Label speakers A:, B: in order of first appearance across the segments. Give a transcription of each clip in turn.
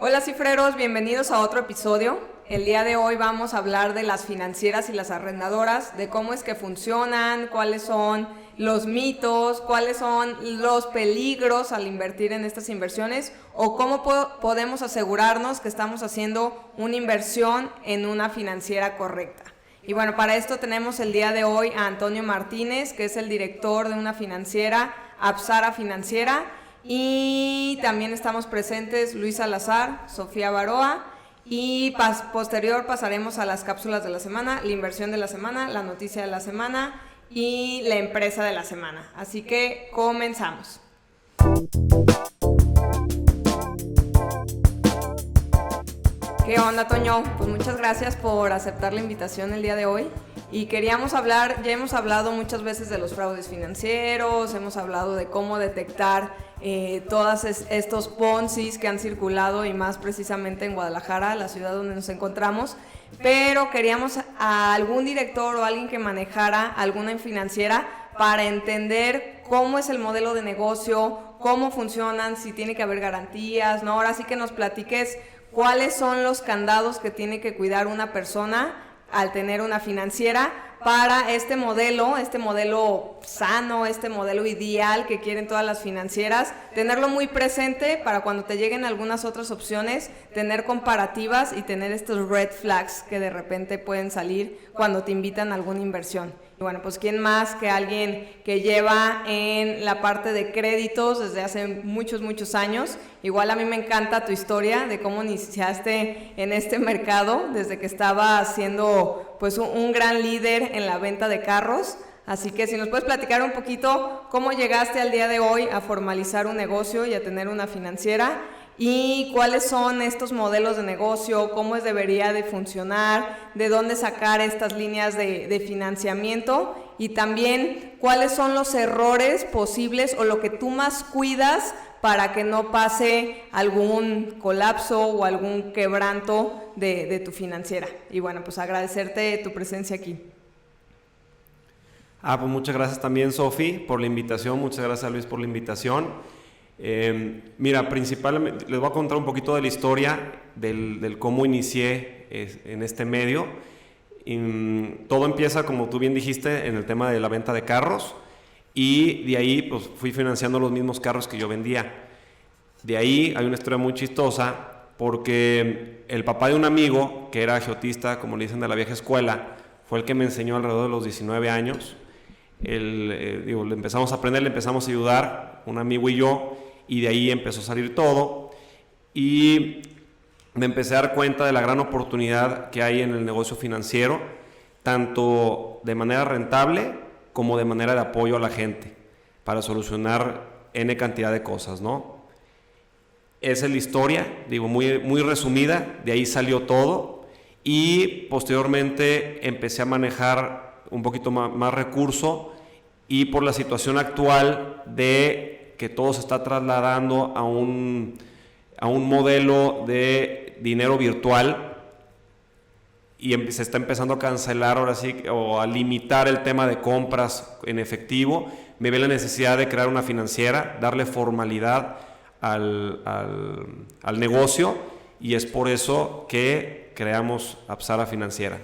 A: Hola cifreros, bienvenidos a otro episodio. El día de hoy vamos a hablar de las financieras y las arrendadoras, de cómo es que funcionan, cuáles son los mitos, cuáles son los peligros al invertir en estas inversiones o cómo podemos asegurarnos que estamos haciendo una inversión en una financiera correcta. Y bueno, para esto tenemos el día de hoy a Antonio Martínez, que es el director de una financiera, Apsara Financiera, y también estamos presentes Luis Salazar, Sofía Baroa, y posterior pasaremos a las cápsulas de la semana, la inversión de la semana, la noticia de la semana y la empresa de la semana. Así que comenzamos. ¿Qué onda, Toño? Pues muchas gracias por aceptar la invitación el día de hoy. Y queríamos hablar, ya hemos hablado muchas veces de los fraudes financieros, hemos hablado de cómo detectar todos estos Ponzis que han circulado y más precisamente en Guadalajara, la ciudad donde nos encontramos, pero queríamos a algún director o alguien que manejara alguna financiera para entender cómo es el modelo de negocio, cómo funcionan, si tiene que haber garantías, ¿no? Ahora sí que nos platiques cuáles son los candados que tiene que cuidar una persona al tener una financiera para este modelo sano, este modelo ideal que quieren todas las financieras, tenerlo muy presente para cuando te lleguen algunas otras opciones, tener comparativas y tener estos red flags que de repente pueden salir cuando te invitan a alguna inversión. Y bueno, pues quién más que alguien que lleva en la parte de créditos desde hace muchos años. Igual a mí me encanta tu historia de cómo iniciaste en este mercado desde que estabas siendo pues un gran líder en la venta de carros. Así que si nos puedes platicar un poquito cómo llegaste al día de hoy a formalizar un negocio y a tener una financiera y cuáles son estos modelos de negocio, cómo debería de funcionar, de dónde sacar estas líneas de financiamiento y también cuáles son los errores posibles o lo que tú más cuidas para que no pase algún colapso o algún quebranto de tu financiera. Y bueno, pues agradecerte tu presencia aquí.
B: Pues muchas gracias también, Sofi, por la invitación. Muchas gracias, Luis, por la invitación. Mira, principalmente les voy a contar un poquito de la historia del cómo inicié en este medio. Todo empieza, como tú bien dijiste, en el tema de la venta de carros y de ahí pues fui financiando los mismos carros que yo vendía. De ahí hay una historia muy chistosa porque el papá de un amigo que era geotista, como le dicen, de la vieja escuela, fue el que me enseñó alrededor de los 19 años. Le empezamos a aprender, le empezamos a ayudar, un amigo y yo, y de ahí empezó a salir todo y me empecé a dar cuenta de la gran oportunidad que hay en el negocio financiero, tanto de manera rentable como de manera de apoyo a la gente para solucionar N cantidad de cosas, ¿no? Esa es la historia, muy resumida, de ahí salió todo y posteriormente empecé a manejar un poquito más recurso y por la situación actual de que todo se está trasladando a un modelo de dinero virtual y se está empezando a cancelar ahora sí o a limitar el tema de compras en efectivo, me ve la necesidad de crear una financiera, darle formalidad al negocio y es por eso que creamos Apsara Financiera.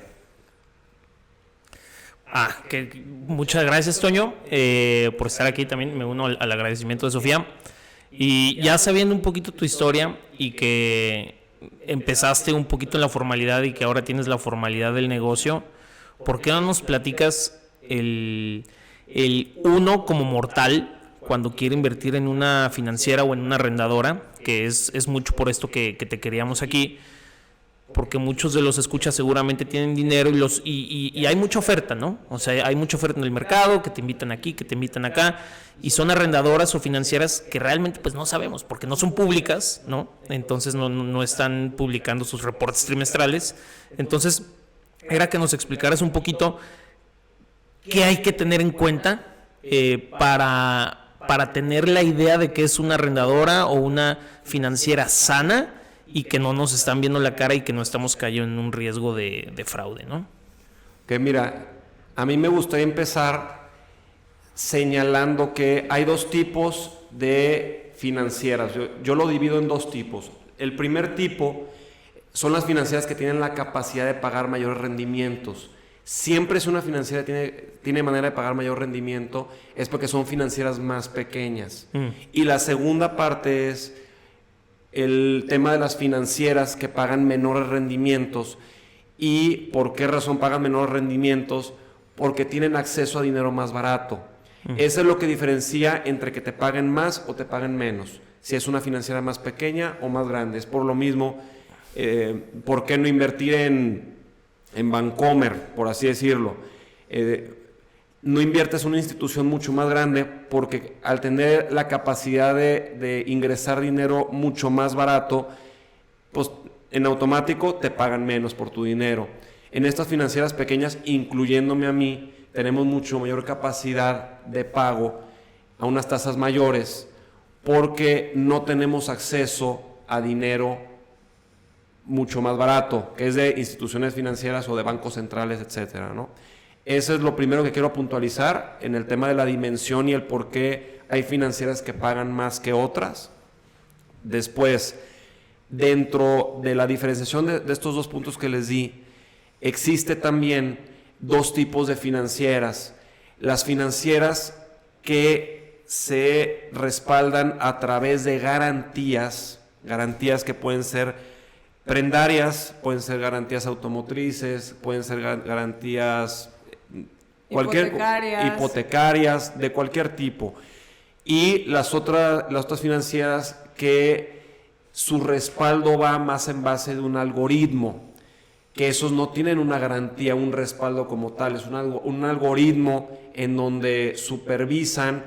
C: Muchas gracias, Toño, por estar aquí. También me uno al agradecimiento de Sofía. Y ya sabiendo un poquito tu historia y que empezaste un poquito en la formalidad y que ahora tienes la formalidad del negocio, ¿por qué no nos platicas el uno como mortal cuando quiere invertir en una financiera o en una arrendadora? Que es mucho por esto que te queríamos aquí. Porque muchos de los escuchas seguramente tienen dinero y hay mucha oferta, ¿no? O sea, hay mucha oferta en el mercado, que te invitan aquí, que te invitan acá, y son arrendadoras o financieras que realmente pues no sabemos, porque no son públicas, ¿no? Entonces no están publicando sus reportes trimestrales. Entonces, era que nos explicaras un poquito qué hay que tener en cuenta para tener la idea de que es una arrendadora o una financiera sana y que no nos están viendo la cara y que no estamos cayendo en un riesgo de fraude, ¿no?
B: Que mira, a mí me gustaría empezar señalando que hay dos tipos de financieras. Yo lo divido en dos tipos. El primer tipo son las financieras que tienen la capacidad de pagar mayores rendimientos. Siempre si una financiera tiene manera de pagar mayor rendimiento es porque son financieras más pequeñas. Y la segunda parte es el tema de las financieras que pagan menores rendimientos. ¿Y por qué razón pagan menores rendimientos? Porque tienen acceso a dinero más barato. Eso es lo que diferencia entre que te paguen más o te paguen menos. Si es una financiera más pequeña o más grande. Es por lo mismo, ¿por qué no invertir en Bancomer, por así decirlo? No inviertes en una institución mucho más grande porque al tener la capacidad de ingresar dinero mucho más barato, pues en automático te pagan menos por tu dinero. En estas financieras pequeñas, incluyéndome a mí, tenemos mucho mayor capacidad de pago a unas tasas mayores porque no tenemos acceso a dinero mucho más barato, que es de instituciones financieras o de bancos centrales, etcétera, ¿no? Eso es lo primero que quiero puntualizar en el tema de la dimensión y el por qué hay financieras que pagan más que otras. Después, dentro de la diferenciación de estos dos puntos que les di, existe también dos tipos de financieras. Las financieras que se respaldan a través de garantías que pueden ser prendarias, pueden ser garantías automotrices, pueden ser garantías hipotecarias, de cualquier tipo. Y las otras financieras que su respaldo va más en base de un algoritmo, que esos no tienen una garantía, un respaldo como tal, es un algoritmo en donde supervisan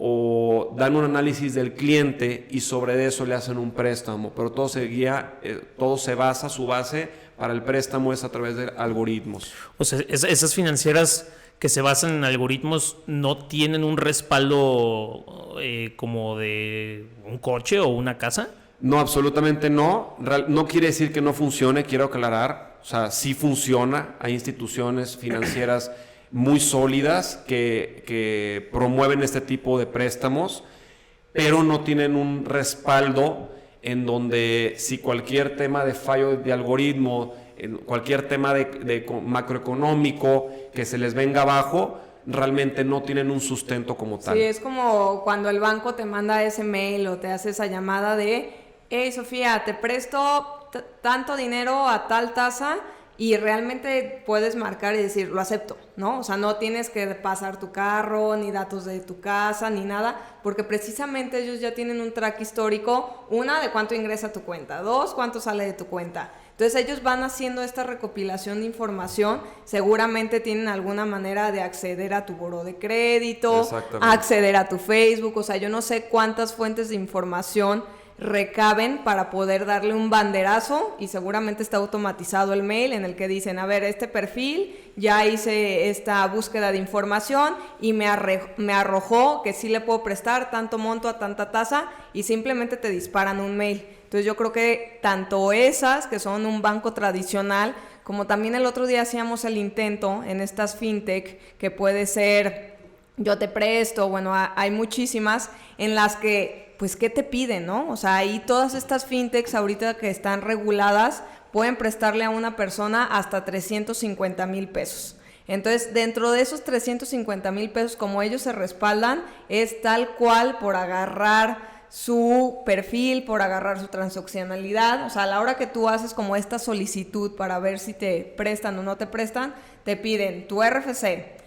B: o dan un análisis del cliente y sobre eso le hacen un préstamo, pero todo se guía, todo se basa, su base para el préstamo es a través de algoritmos.
C: O sea, esas financieras que se basan en algoritmos no tienen un respaldo como de un coche o una casa.
B: No, absolutamente no. No quiere decir que no funcione, quiero aclarar. O sea, sí funciona. Hay instituciones financieras muy sólidas que promueven este tipo de préstamos, pero no tienen un respaldo en donde si cualquier tema de fallo de algoritmo, cualquier tema de macroeconómico que se les venga abajo, realmente no tienen un sustento como tal.
A: Sí, es como cuando el banco te manda ese mail o te hace esa llamada de hey Sofía, te presto tanto dinero a tal tasa y realmente puedes marcar y decir, lo acepto, ¿no? O sea, no tienes que pasar tu carro, ni datos de tu casa, ni nada, porque precisamente ellos ya tienen un track histórico, una, de cuánto ingresa a tu cuenta, dos, cuánto sale de tu cuenta. Entonces ellos van haciendo esta recopilación de información, seguramente tienen alguna manera de acceder a tu buró de crédito, acceder a tu Facebook, o sea, yo no sé cuántas fuentes de información recaben para poder darle un banderazo y seguramente está automatizado el mail en el que dicen, a ver, este perfil, ya hice esta búsqueda de información y me arrojó que sí le puedo prestar tanto monto a tanta tasa y simplemente te disparan un mail. Entonces yo creo que tanto esas que son un banco tradicional, como también el otro día hacíamos el intento en estas fintech que puede ser yo te presto, bueno, hay muchísimas en las que pues ¿qué te piden, no? O sea, ahí todas estas fintechs ahorita que están reguladas pueden prestarle a una persona hasta 350,000 pesos. Entonces, dentro de esos 350,000 pesos, como ellos se respaldan, es tal cual por agarrar su perfil, por agarrar su transaccionalidad. O sea, a la hora que tú haces como esta solicitud para ver si te prestan o no te prestan, te piden tu RFC,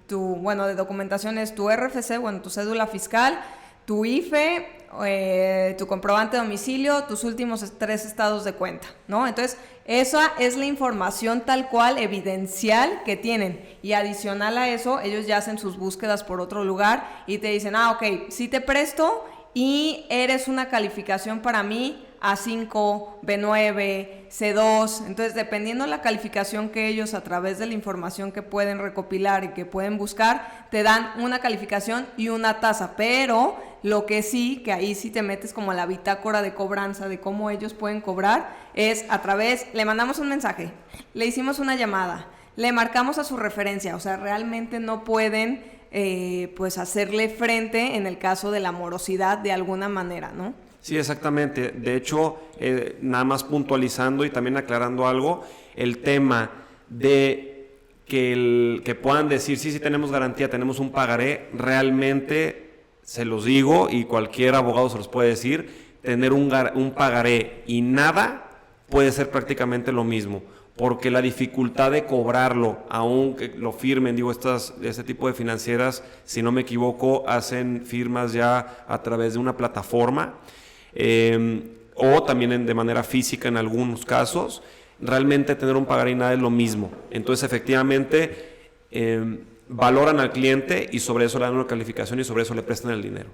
A: bueno, de documentación es tu RFC, bueno, tu cédula fiscal, tu IFE, tu comprobante de domicilio, tus últimos 3 estados de cuenta, ¿no? Entonces, esa es la información tal cual, evidencial que tienen. Y adicional a eso, ellos ya hacen sus búsquedas por otro lugar y te dicen, ok, sí te presto y eres una calificación para mí A5, B9, C2, entonces dependiendo de la calificación que ellos a través de la información que pueden recopilar y que pueden buscar, te dan una calificación y una tasa, pero lo que sí, que ahí sí te metes como a la bitácora de cobranza de cómo ellos pueden cobrar, es a través, le mandamos un mensaje, le hicimos una llamada, le marcamos a su referencia, o sea, realmente no pueden pues hacerle frente en el caso de la morosidad de alguna manera, ¿no?
B: Sí, exactamente. De hecho, nada más puntualizando y también aclarando algo, el tema de que puedan decir, sí tenemos garantía, tenemos un pagaré, realmente se los digo y cualquier abogado se los puede decir, tener un pagaré y nada puede ser prácticamente lo mismo, porque la dificultad de cobrarlo, aunque lo firmen, este tipo de financieras, si no me equivoco, hacen firmas ya a través de una plataforma, o también de manera física en algunos casos. Realmente tener un pagaré y nada es lo mismo. Entonces, efectivamente, valoran al cliente y sobre eso le dan una calificación y sobre eso le prestan el dinero.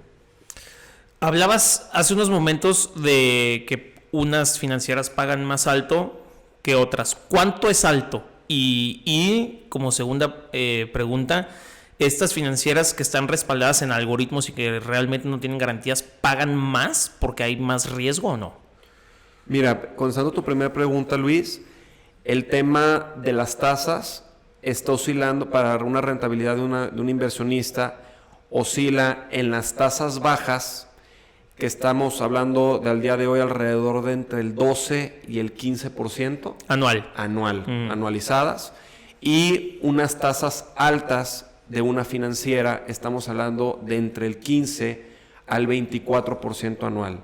C: Hablabas hace unos momentos de que unas financieras pagan más alto que otras. ¿Cuánto es alto? Y como segunda pregunta, ¿estas financieras que están respaldadas en algoritmos y que realmente no tienen garantías pagan más porque hay más riesgo o no?
B: Mira, contestando tu primera pregunta, Luis, el tema de las tasas está oscilando para una rentabilidad de un inversionista, oscila en las tasas bajas, que estamos hablando del día de hoy alrededor de entre el 12 y el 15%. Anualizadas. Y unas tasas altas de una financiera, estamos hablando de entre el 15 al 24% anual.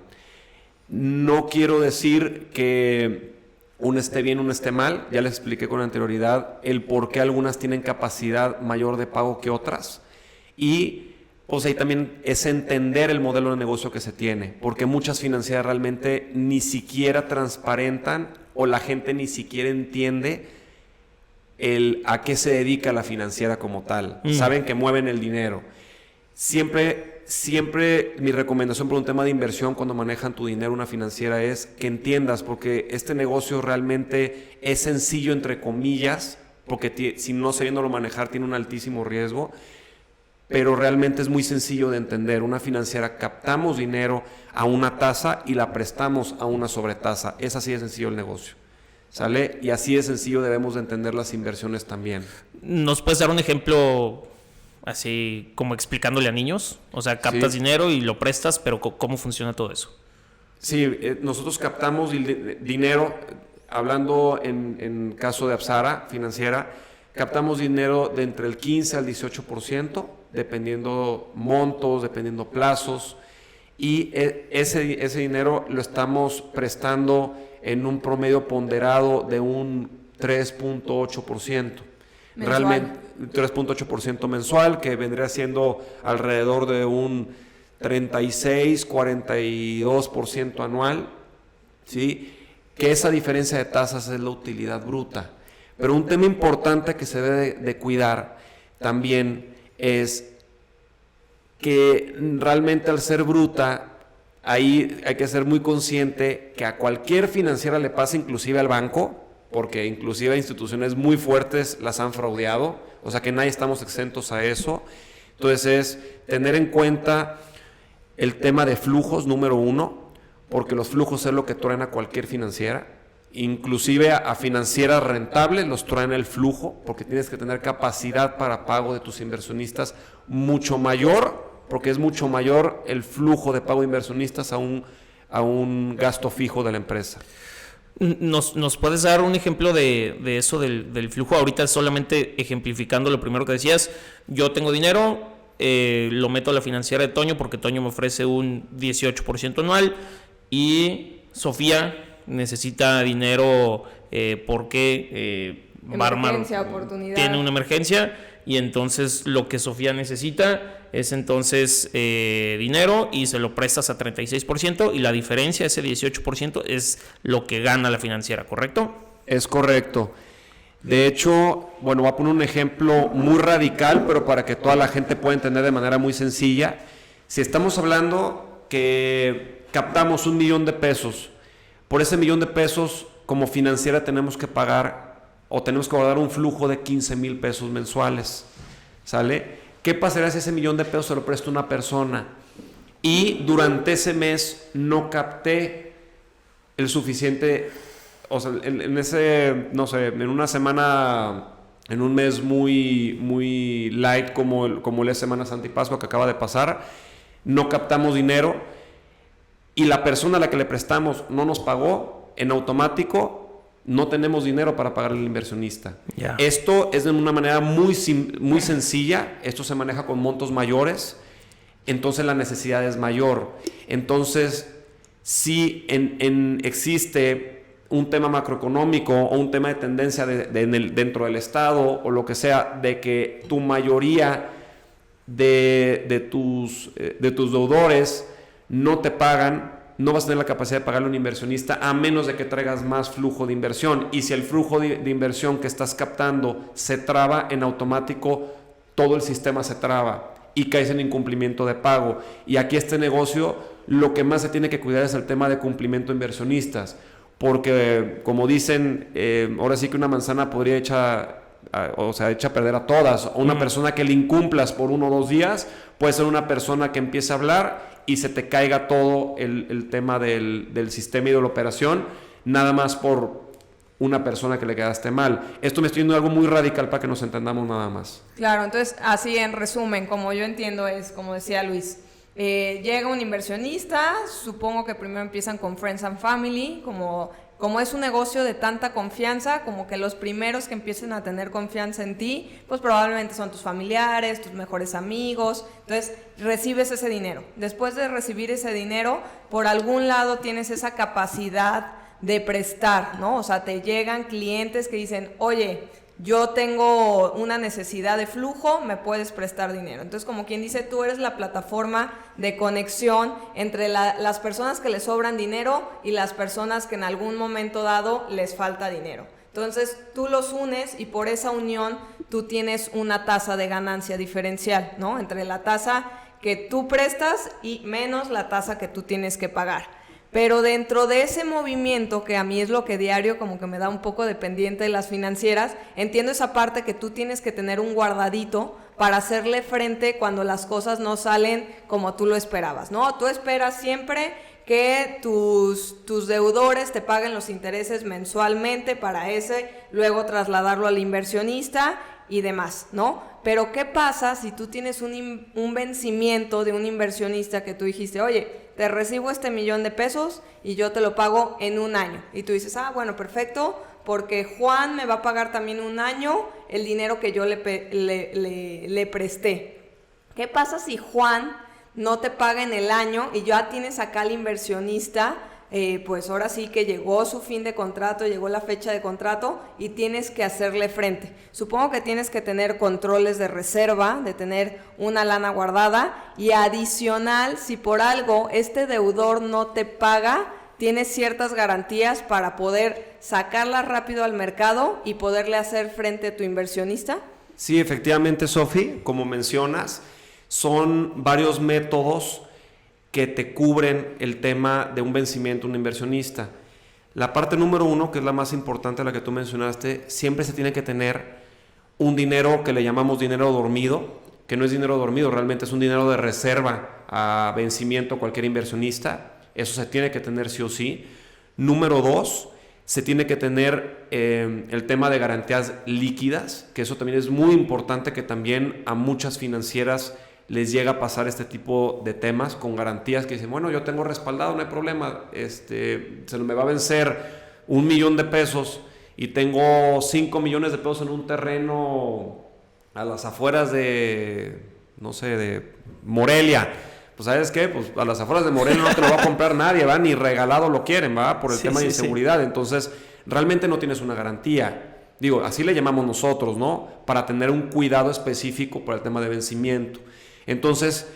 B: No quiero decir que uno esté bien, uno esté mal. Ya les expliqué con anterioridad el por qué algunas tienen capacidad mayor de pago que otras. Y pues ahí también es entender el modelo de negocio que se tiene, porque muchas financieras realmente ni siquiera transparentan o la gente ni siquiera entiende a qué se dedica la financiera como tal. Saben que mueven el dinero. Siempre mi recomendación por un tema de inversión cuando manejan tu dinero una financiera es que entiendas, porque este negocio realmente es sencillo entre comillas, porque si no sabiéndolo manejar tiene un altísimo riesgo, pero realmente es muy sencillo de entender. Una financiera captamos dinero a una tasa y la prestamos a una sobretasa. Es así de sencillo el negocio. ¿Sale? Y así de sencillo debemos de entender las inversiones también.
C: ¿Nos puedes dar un ejemplo así como explicándole a niños? O sea, captas dinero y lo prestas, pero ¿cómo funciona todo eso?
B: Sí, nosotros captamos dinero, hablando en caso de Apsara Financiera, captamos dinero de entre el 15 al 18%, dependiendo montos, dependiendo plazos, y ese dinero lo estamos prestando en un promedio ponderado de un 3.8%. Realmente 3.8% mensual, que vendría siendo alrededor de un 36-42% anual, ¿sí? Que esa diferencia de tasas es la utilidad bruta. Pero un tema importante que se debe de cuidar también es que realmente al ser bruta, ahí hay que ser muy consciente que a cualquier financiera le pasa, inclusive al banco, porque inclusive instituciones muy fuertes las han fraudeado, o sea que nadie estamos exentos a eso. Entonces es tener en cuenta el tema de flujos, número uno, porque los flujos es lo que traen a cualquier financiera. Inclusive a financieras rentables los traen el flujo, porque tienes que tener capacidad para pago de tus inversionistas mucho mayor, porque es mucho mayor el flujo de pago de inversionistas a un gasto fijo de la empresa.
C: ¿Nos puedes dar un ejemplo de eso del flujo? Ahorita solamente ejemplificando lo primero que decías, yo tengo dinero, lo meto a la financiera de Toño porque Toño me ofrece un 18% anual y Sofía necesita dinero porque tiene una emergencia y entonces lo que Sofía necesita es entonces dinero y se lo prestas a 36% y la diferencia, ese 18%, es lo que gana la financiera, ¿correcto?
B: Es correcto. De hecho, bueno, voy a poner un ejemplo muy radical, pero para que toda la gente pueda entender de manera muy sencilla. Si estamos hablando que captamos $1,000,000, por ese $1,000,000 como financiera tenemos que pagar o tenemos que guardar un flujo de $15,000 mensuales, ¿sale? ¿Qué pasaría si ese $1,000,000 se lo presta una persona y durante ese mes no capté el suficiente, o sea, en ese, no sé, en una semana, en un mes muy light como la Semana Santa y Pascua que acaba de pasar, no captamos dinero? y la persona a la que le prestamos no nos pagó, en automático no tenemos dinero para pagarle al inversionista.
C: Yeah.
B: Esto es de una manera muy sencilla, esto se maneja con montos mayores, entonces la necesidad es mayor. Entonces, si existe un tema macroeconómico o un tema de tendencia dentro del Estado o lo que sea, de que tu mayoría de tus deudores no te pagan, no vas a tener la capacidad de pagarle a un inversionista a menos de que traigas más flujo de inversión. Y si el flujo de inversión que estás captando se traba, en automático todo el sistema se traba y caes en incumplimiento de pago. Y aquí este negocio, lo que más se tiene que cuidar es el tema de cumplimiento de inversionistas. Porque, como dicen, ahora sí que una manzana podría echa a perder a todas. O una persona que le incumplas por 1 o 2 días puede ser una persona que empiece a hablar y se te caiga todo el tema del sistema y de la operación, nada más por una persona que le quedaste mal. Esto me estoy yendo algo muy radical para que nos entendamos nada más.
A: Claro, entonces así en resumen, como yo entiendo es, como decía Luis, llega un inversionista, supongo que primero empiezan con Friends and Family, como es un negocio de tanta confianza, como que los primeros que empiecen a tener confianza en ti, pues probablemente son tus familiares, tus mejores amigos. Entonces recibes ese dinero. Después de recibir ese dinero, por algún lado tienes esa capacidad de prestar, ¿no? O sea, te llegan clientes que dicen, oye, yo tengo una necesidad de flujo, me puedes prestar dinero. Entonces, como quien dice, tú eres la plataforma de conexión entre las personas que les sobran dinero y las personas que en algún momento dado les falta dinero. Entonces, tú los unes y por esa unión tú tienes una tasa de ganancia diferencial, ¿no? Entre la tasa que tú prestas y menos la tasa que tú tienes que pagar. Pero dentro de ese movimiento, que a mí es lo que diario como que me da un poco de pendiente de las financieras, entiendo esa parte que tú tienes que tener un guardadito para hacerle frente cuando las cosas no salen como tú lo esperabas, ¿no? Tú esperas siempre que tus deudores te paguen los intereses mensualmente para luego trasladarlo al inversionista y demás, ¿no? Pero ¿qué pasa si tú tienes un vencimiento de un inversionista que tú dijiste, oye, te recibo este $1,000,000 y yo te lo pago en 1 año? Y tú dices, bueno, perfecto, porque Juan me va a pagar también 1 año el dinero que yo le presté. ¿Qué pasa si Juan no te paga en el año y ya tienes acá al inversionista? Pues ahora sí que llegó su fin de contrato, llegó la fecha de contrato y tienes que hacerle frente. Supongo que tienes que tener controles de reserva, de tener una lana guardada, y adicional, si por algo este deudor no te paga, tienes ciertas garantías para poder sacarla rápido al mercado y poderle hacer frente a tu inversionista.
B: Sí, efectivamente, Sofi, como mencionas, son varios métodos que te cubren el tema de un vencimiento, un inversionista. La parte número 1, que es la más importante, la que tú mencionaste, siempre se tiene que tener un dinero que le llamamos dinero dormido, que no es dinero dormido, realmente es un dinero de reserva a vencimiento cualquier inversionista. Eso se tiene que tener sí o sí. Número 2, se tiene que tener el tema de garantías líquidas, que eso también es muy importante, que también a muchas financieras les llega a pasar este tipo de temas con garantías que dicen, bueno, yo tengo respaldado, no hay problema, se me va a vencer $1,000,000 y tengo 5 millones de pesos en un terreno a las afueras de, no sé, de Morelia. Pues ¿sabes qué? Pues a las afueras de Morelia no te lo va a comprar nadie, ¿va? Ni regalado lo quieren, ¿va? Por el tema de inseguridad. Entonces, realmente no tienes una garantía. Digo, así le llamamos nosotros, ¿no? Para tener un cuidado específico por el tema de vencimiento. Entonces,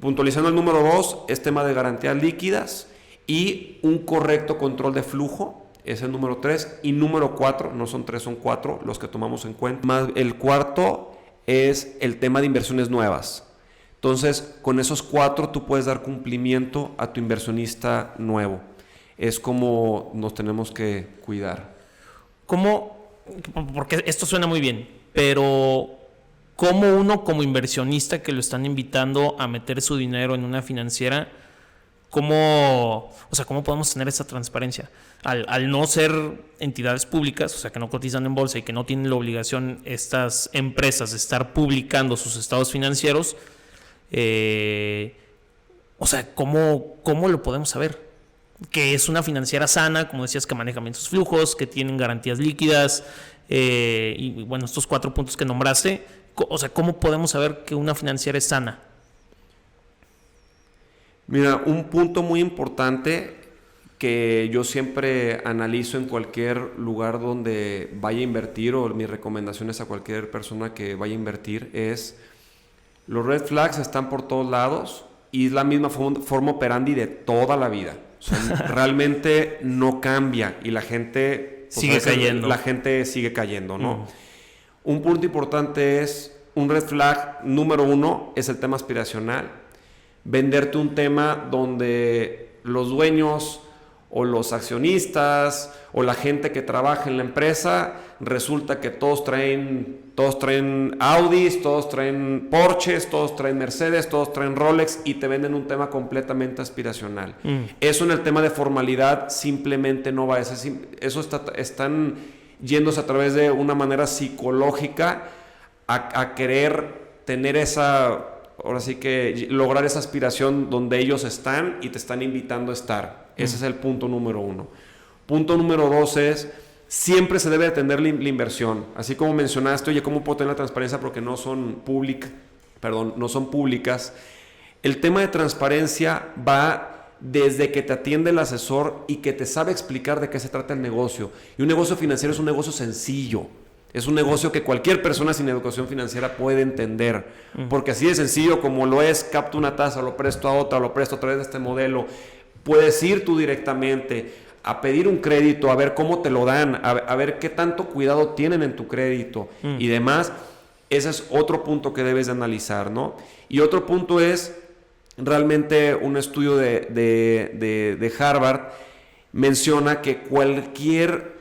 B: puntualizando el número 2, es tema de garantías líquidas y un correcto control de flujo, es el número 3. Y número 4, no son 3, son 4 los que tomamos en cuenta. Más el cuarto es el tema de inversiones nuevas. Entonces, con esos 4 tú puedes dar cumplimiento a tu inversionista nuevo. Es como nos tenemos que cuidar.
C: ¿Cómo? Porque esto suena muy bien, pero ¿cómo uno como inversionista que lo están invitando a meter su dinero en una financiera, cómo podemos tener esa transparencia? Al no ser entidades públicas, o sea, que no cotizan en bolsa y que no tienen la obligación estas empresas de estar publicando sus estados financieros, O sea, ¿cómo lo podemos saber? Que es una financiera sana, como decías, que maneja bien sus flujos, que tienen garantías líquidas, y bueno, estos 4 puntos que nombraste. O sea, ¿cómo podemos saber que una financiera es sana?
B: Mira, un punto muy importante que yo siempre analizo en cualquier lugar donde vaya a invertir, o mis recomendaciones a cualquier persona que vaya a invertir, es: los red flags están por todos lados y es la misma forma operandi de toda la vida. O sea, realmente no cambia y la gente
C: sigue cayendo.
B: La gente sigue cayendo, ¿no? Un punto importante es, un red flag número 1 es el tema aspiracional. Venderte un tema donde los dueños o los accionistas o la gente que trabaja en la empresa, resulta que todos traen Audis, todos traen Porsches, todos traen Mercedes, todos traen Rolex, y te venden un tema completamente aspiracional. Eso en el tema de formalidad simplemente no va. Eso están yéndose a través de una manera psicológica a querer tener ahora sí que lograr esa aspiración donde ellos están y te están invitando a estar. Ese es el punto número 1. Punto número 2 es: siempre se debe atender la inversión. Así como mencionaste, oye, ¿cómo puedo tener la transparencia? Porque no son públicas. El tema de transparencia va desde que te atiende el asesor y que te sabe explicar de qué se trata el negocio. Y un negocio financiero es un negocio sencillo. Es un negocio que cualquier persona sin educación financiera puede entender. Porque así de sencillo como lo es: capto una tasa, lo presto a otra, lo presto a través de este modelo. Puedes ir tú directamente a pedir un crédito, a ver cómo te lo dan, a ver qué tanto cuidado tienen en tu crédito y demás. Ese es otro punto que debes de analizar, ¿no? Y otro punto es, realmente un estudio de Harvard menciona que cualquier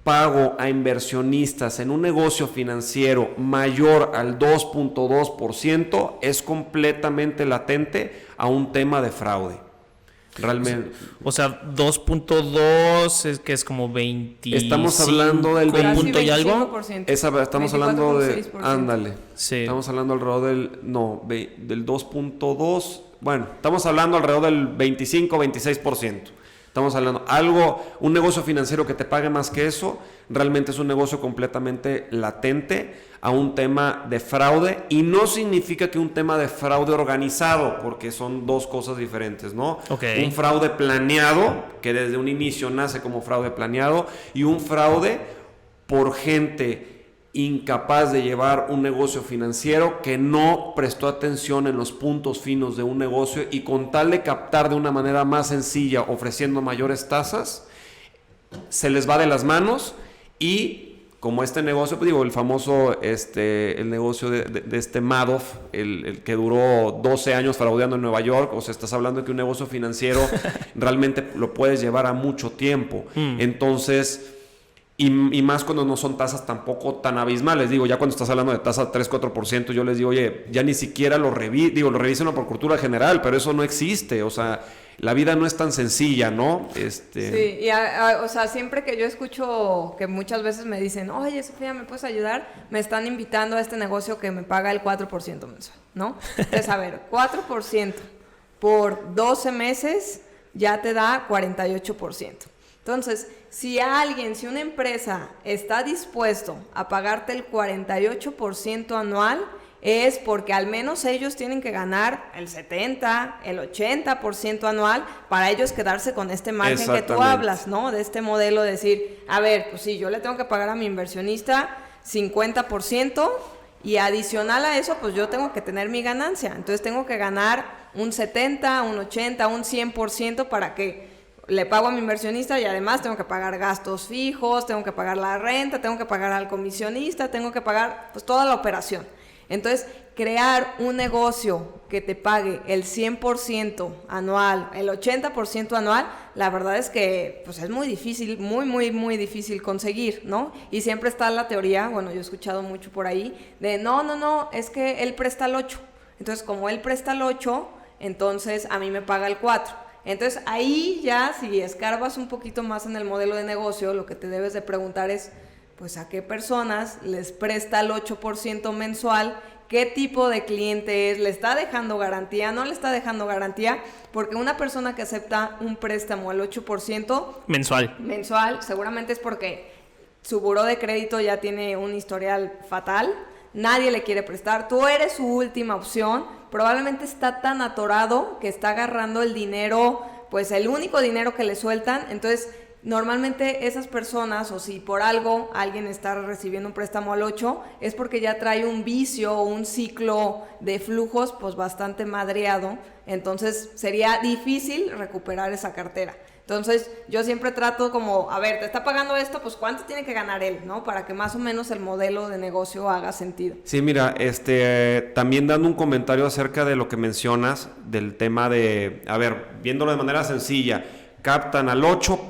B: pago a inversionistas en un negocio financiero mayor al 2.2% es completamente latente a un tema de fraude. Realmente.
C: O sea, 2.2 es que es como 25.
B: Estamos hablando del
C: punto y algo.
B: Estamos hablando de, ándale.
C: Sí.
B: Estamos hablando alrededor del 2.2. Bueno, estamos hablando alrededor del 25-26%. Estamos hablando un negocio financiero que te pague más que eso, realmente es un negocio completamente latente a un tema de fraude, y no significa que un tema de fraude organizado, porque son dos cosas diferentes, ¿no?
C: Okay.
B: Un fraude planeado, que desde un inicio nace como fraude planeado, y un fraude por gente incapaz de llevar un negocio financiero, que no prestó atención en los puntos finos de un negocio, y con tal de captar de una manera más sencilla, ofreciendo mayores tasas, se les va de las manos. Y como este negocio, pues digo, el famoso el negocio de este Madoff, el que duró 12 años fraudeando en Nueva York. O sea, estás hablando de que un negocio financiero realmente lo puedes llevar a mucho tiempo. Entonces, y más cuando no son tasas tampoco tan abismales. Digo, ya cuando estás hablando de tasas 3-4%, yo les digo, oye, ya ni siquiera lo revisen por cultura general, pero eso no existe. O sea, la vida no es tan sencilla, ¿no?
A: Sí, y o sea, siempre que yo escucho que muchas veces me dicen, oye, Sofía, ¿me puedes ayudar? Me están invitando a este negocio que me paga el 4% mensual, ¿no? Entonces, a ver, 4% por 12 meses ya te da 48%. Entonces, si una empresa está dispuesto a pagarte el 48% anual, es porque al menos ellos tienen que ganar el 70%, el 80% anual para ellos quedarse con este margen que tú hablas, ¿no? De este modelo de decir, a ver, pues sí, yo le tengo que pagar a mi inversionista 50%, y adicional a eso, pues yo tengo que tener mi ganancia. Entonces tengo que ganar un 70%, un 80%, un 100% para que le pago a mi inversionista, y además tengo que pagar gastos fijos, tengo que pagar la renta, tengo que pagar al comisionista, tengo que pagar pues toda la operación. Entonces, crear un negocio que te pague el 100% anual, el 80% anual, la verdad es que pues es muy difícil, muy difícil conseguir, ¿no? Y siempre está la teoría, bueno, yo he escuchado mucho por ahí, de no, es que él presta el 8. Entonces, como él presta el 8, entonces a mí me paga el 4. Entonces, ahí ya, si escarbas un poquito más en el modelo de negocio, lo que te debes de preguntar es, pues, ¿a qué personas les presta el 8% mensual qué tipo de cliente es, le está dejando garantía, no le está dejando garantía, porque una persona que acepta un préstamo al 8% mensual, seguramente es porque su buró de crédito ya tiene un historial fatal, nadie le quiere prestar, tú eres su última opción, probablemente está tan atorado que está agarrando el dinero, pues el único dinero que le sueltan. Entonces normalmente esas personas, o si por algo alguien está recibiendo un préstamo al 8, es porque ya trae un vicio o un ciclo de flujos pues bastante madreado, entonces sería difícil recuperar esa cartera. Entonces yo siempre trato como, a ver, te está pagando esto, pues ¿cuánto tiene que ganar él, no? Para que más o menos el modelo de negocio haga sentido.
B: Sí, mira, también dando un comentario acerca de lo que mencionas, del tema de, a ver, viéndolo de manera sencilla, captan al 4,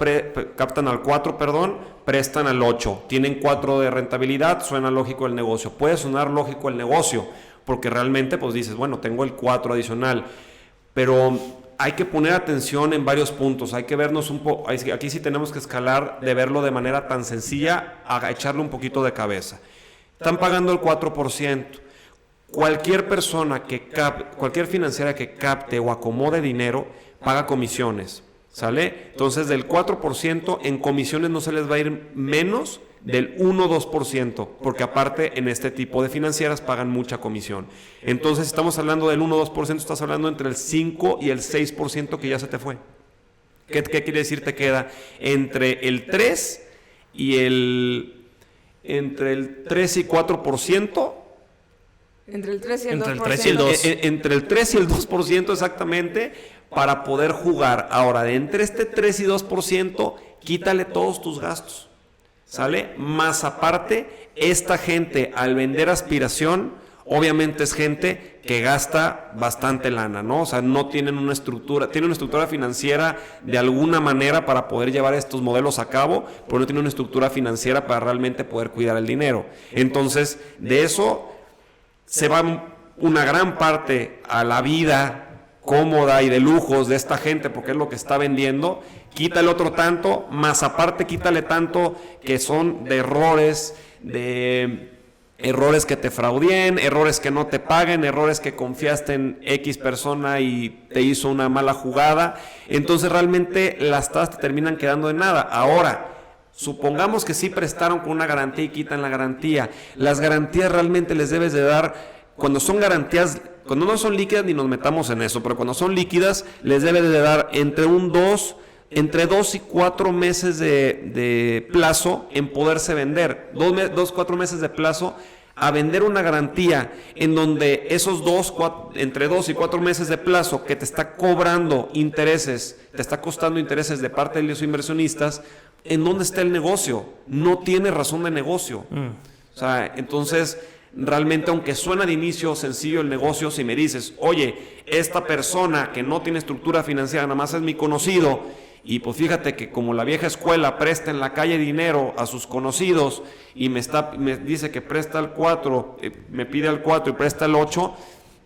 B: prestan al 8, tienen 4 de rentabilidad, suena lógico el negocio, puede sonar lógico el negocio, porque realmente pues dices, bueno, tengo el 4 adicional, pero hay que poner atención en varios puntos, hay que vernos un poco, aquí sí tenemos que escalar de verlo de manera tan sencilla a echarle un poquito de cabeza. Están pagando el 4%. Cualquier persona cualquier financiera que capte o acomode dinero, paga comisiones, ¿sale? Entonces del 4% en comisiones no se les va a ir menos del 1-2%, porque aparte en este tipo de financieras pagan mucha comisión. Entonces estamos hablando del 1-2%, estás hablando entre el 5 y el 6% que ya se te fue. ¿Qué quiere decir te queda? Entre el 3 y entre el 3 y 4%.
A: Entre el 3 y el 2%.
B: Entre el 3 y el 2% exactamente, para poder jugar. Ahora, de entre este 3 y 2%, quítale todos tus gastos, ¿sale? Más aparte, esta gente al vender aspiración, obviamente es gente que gasta bastante lana, ¿no? O sea, no tienen una estructura, tienen una estructura financiera de alguna manera para poder llevar estos modelos a cabo, pero no tienen una estructura financiera para realmente poder cuidar el dinero. Entonces, de eso se va una gran parte a la vida cómoda y de lujos de esta gente, porque es lo que está vendiendo. Quítale otro tanto, más aparte quítale tanto que son de errores que te fraudien, errores que no te paguen, errores que confiaste en X persona y te hizo una mala jugada. Entonces realmente las tasas te terminan quedando de nada. Ahora, supongamos que sí prestaron con una garantía y quitan la garantía. Las garantías realmente les debes de dar, cuando son garantías, cuando no son líquidas ni nos metamos en eso, pero cuando son líquidas les debes de dar entre 2 y 4 meses de plazo en poderse vender. 4 meses de plazo a vender una garantía en donde esos entre 2 y 4 meses de plazo que te está cobrando intereses, te está costando intereses de parte de los inversionistas, ¿en dónde está el negocio? No tiene razón de negocio. O sea, entonces realmente, aunque suena de inicio sencillo el negocio, si me dices, oye, esta persona que no tiene estructura financiera, nada más es mi conocido, y pues fíjate que como la vieja escuela presta en la calle dinero a sus conocidos y me dice que presta al 4, me pide al 4 y presta al 8,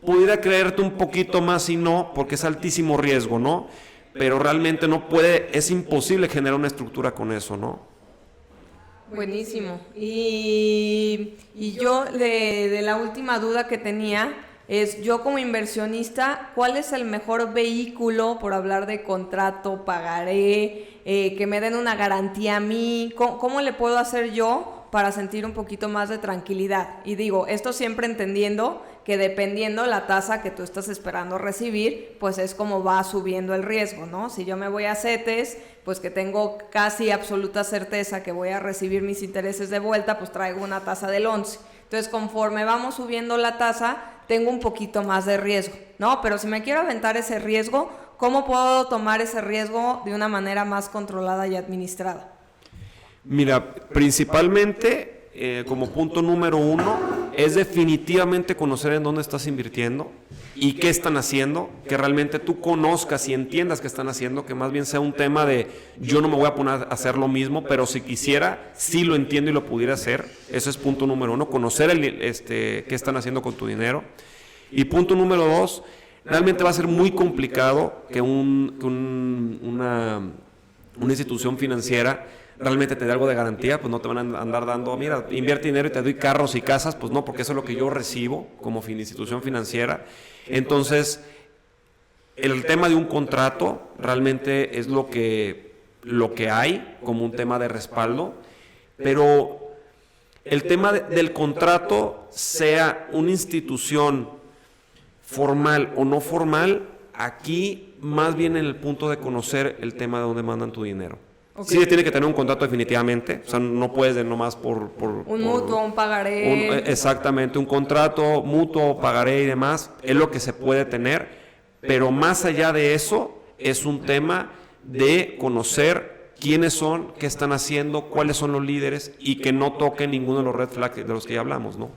B: pudiera creerte un poquito más y no, porque es altísimo riesgo, ¿no? Pero realmente es imposible generar una estructura con eso, ¿no?
A: Buenísimo. Y yo de la última duda que tenía es, yo como inversionista, ¿cuál es el mejor vehículo, por hablar de contrato, pagaré, que me den una garantía a mí? ¿Cómo le puedo hacer yo para sentir un poquito más de tranquilidad? Y digo, esto siempre entendiendo que dependiendo la tasa que tú estás esperando recibir, pues es como va subiendo el riesgo, ¿no? Si yo me voy a CETES, pues que tengo casi absoluta certeza que voy a recibir mis intereses de vuelta, pues traigo una tasa del 11. Entonces, conforme vamos subiendo la tasa, tengo un poquito más de riesgo, ¿no? Pero si me quiero aventar ese riesgo, ¿cómo puedo tomar ese riesgo de una manera más controlada y administrada?
B: Mira, principalmente, como punto número 1, es definitivamente conocer en dónde estás invirtiendo y qué están haciendo, que realmente tú conozcas y entiendas qué están haciendo, que más bien sea un tema de yo no me voy a poner a hacer lo mismo, pero si quisiera, sí lo entiendo y lo pudiera hacer. Eso es punto número 1, conocer qué están haciendo con tu dinero. Y punto número 2, realmente va a ser muy complicado que una una institución financiera realmente te da algo de garantía, pues no te van a andar dando, mira, invierte dinero y te doy carros y casas, pues no, porque eso es lo que yo recibo como institución financiera. Entonces, el tema de un contrato realmente es lo que hay como un tema de respaldo, pero el tema del contrato, sea una institución formal o no formal, aquí más bien en el punto de conocer el tema de dónde mandan tu dinero. Okay. Sí, tiene que tener un contrato definitivamente, o sea, no puedes de nomás por
A: mutuo, un pagaré.
B: Exactamente, un contrato, mutuo, pagaré y demás, es lo que se puede tener, pero más allá de eso, es un tema de conocer quiénes son, qué están haciendo, cuáles son los líderes y que no toquen ninguno de los red flags de los que ya hablamos, ¿no?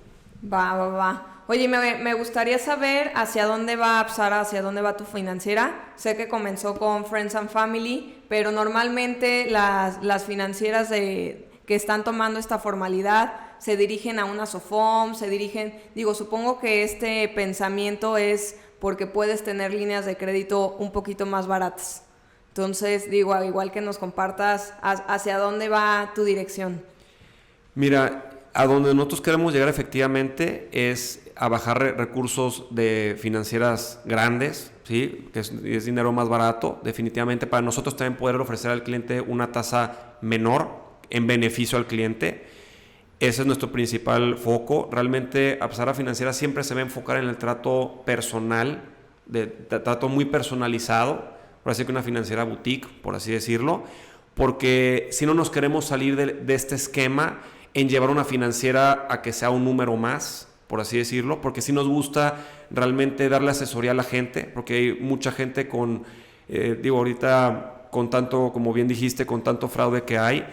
A: Va. Oye, me gustaría saber hacia dónde va Apsara, hacia dónde va tu financiera. Sé que comenzó con Friends and Family, pero normalmente las financieras que están tomando esta formalidad se dirigen a una SOFOM, supongo que este pensamiento es porque puedes tener líneas de crédito un poquito más baratas. Entonces, igual que nos compartas hacia dónde va tu dirección.
B: Mira, a donde nosotros queremos llegar efectivamente es a bajar recursos de financieras grandes, ¿sí? Que es dinero más barato, definitivamente para nosotros también poder ofrecer al cliente una tasa menor en beneficio al cliente. Ese es nuestro principal foco. Realmente Apsara Financiera siempre se va a enfocar en el trato personal, de trato muy personalizado, por así que una financiera boutique, por así decirlo, porque si no nos queremos salir de este esquema en llevar una financiera a que sea un número más, por así decirlo, porque sí nos gusta realmente darle asesoría a la gente, porque hay mucha gente ahorita con tanto, como bien dijiste, con tanto fraude que hay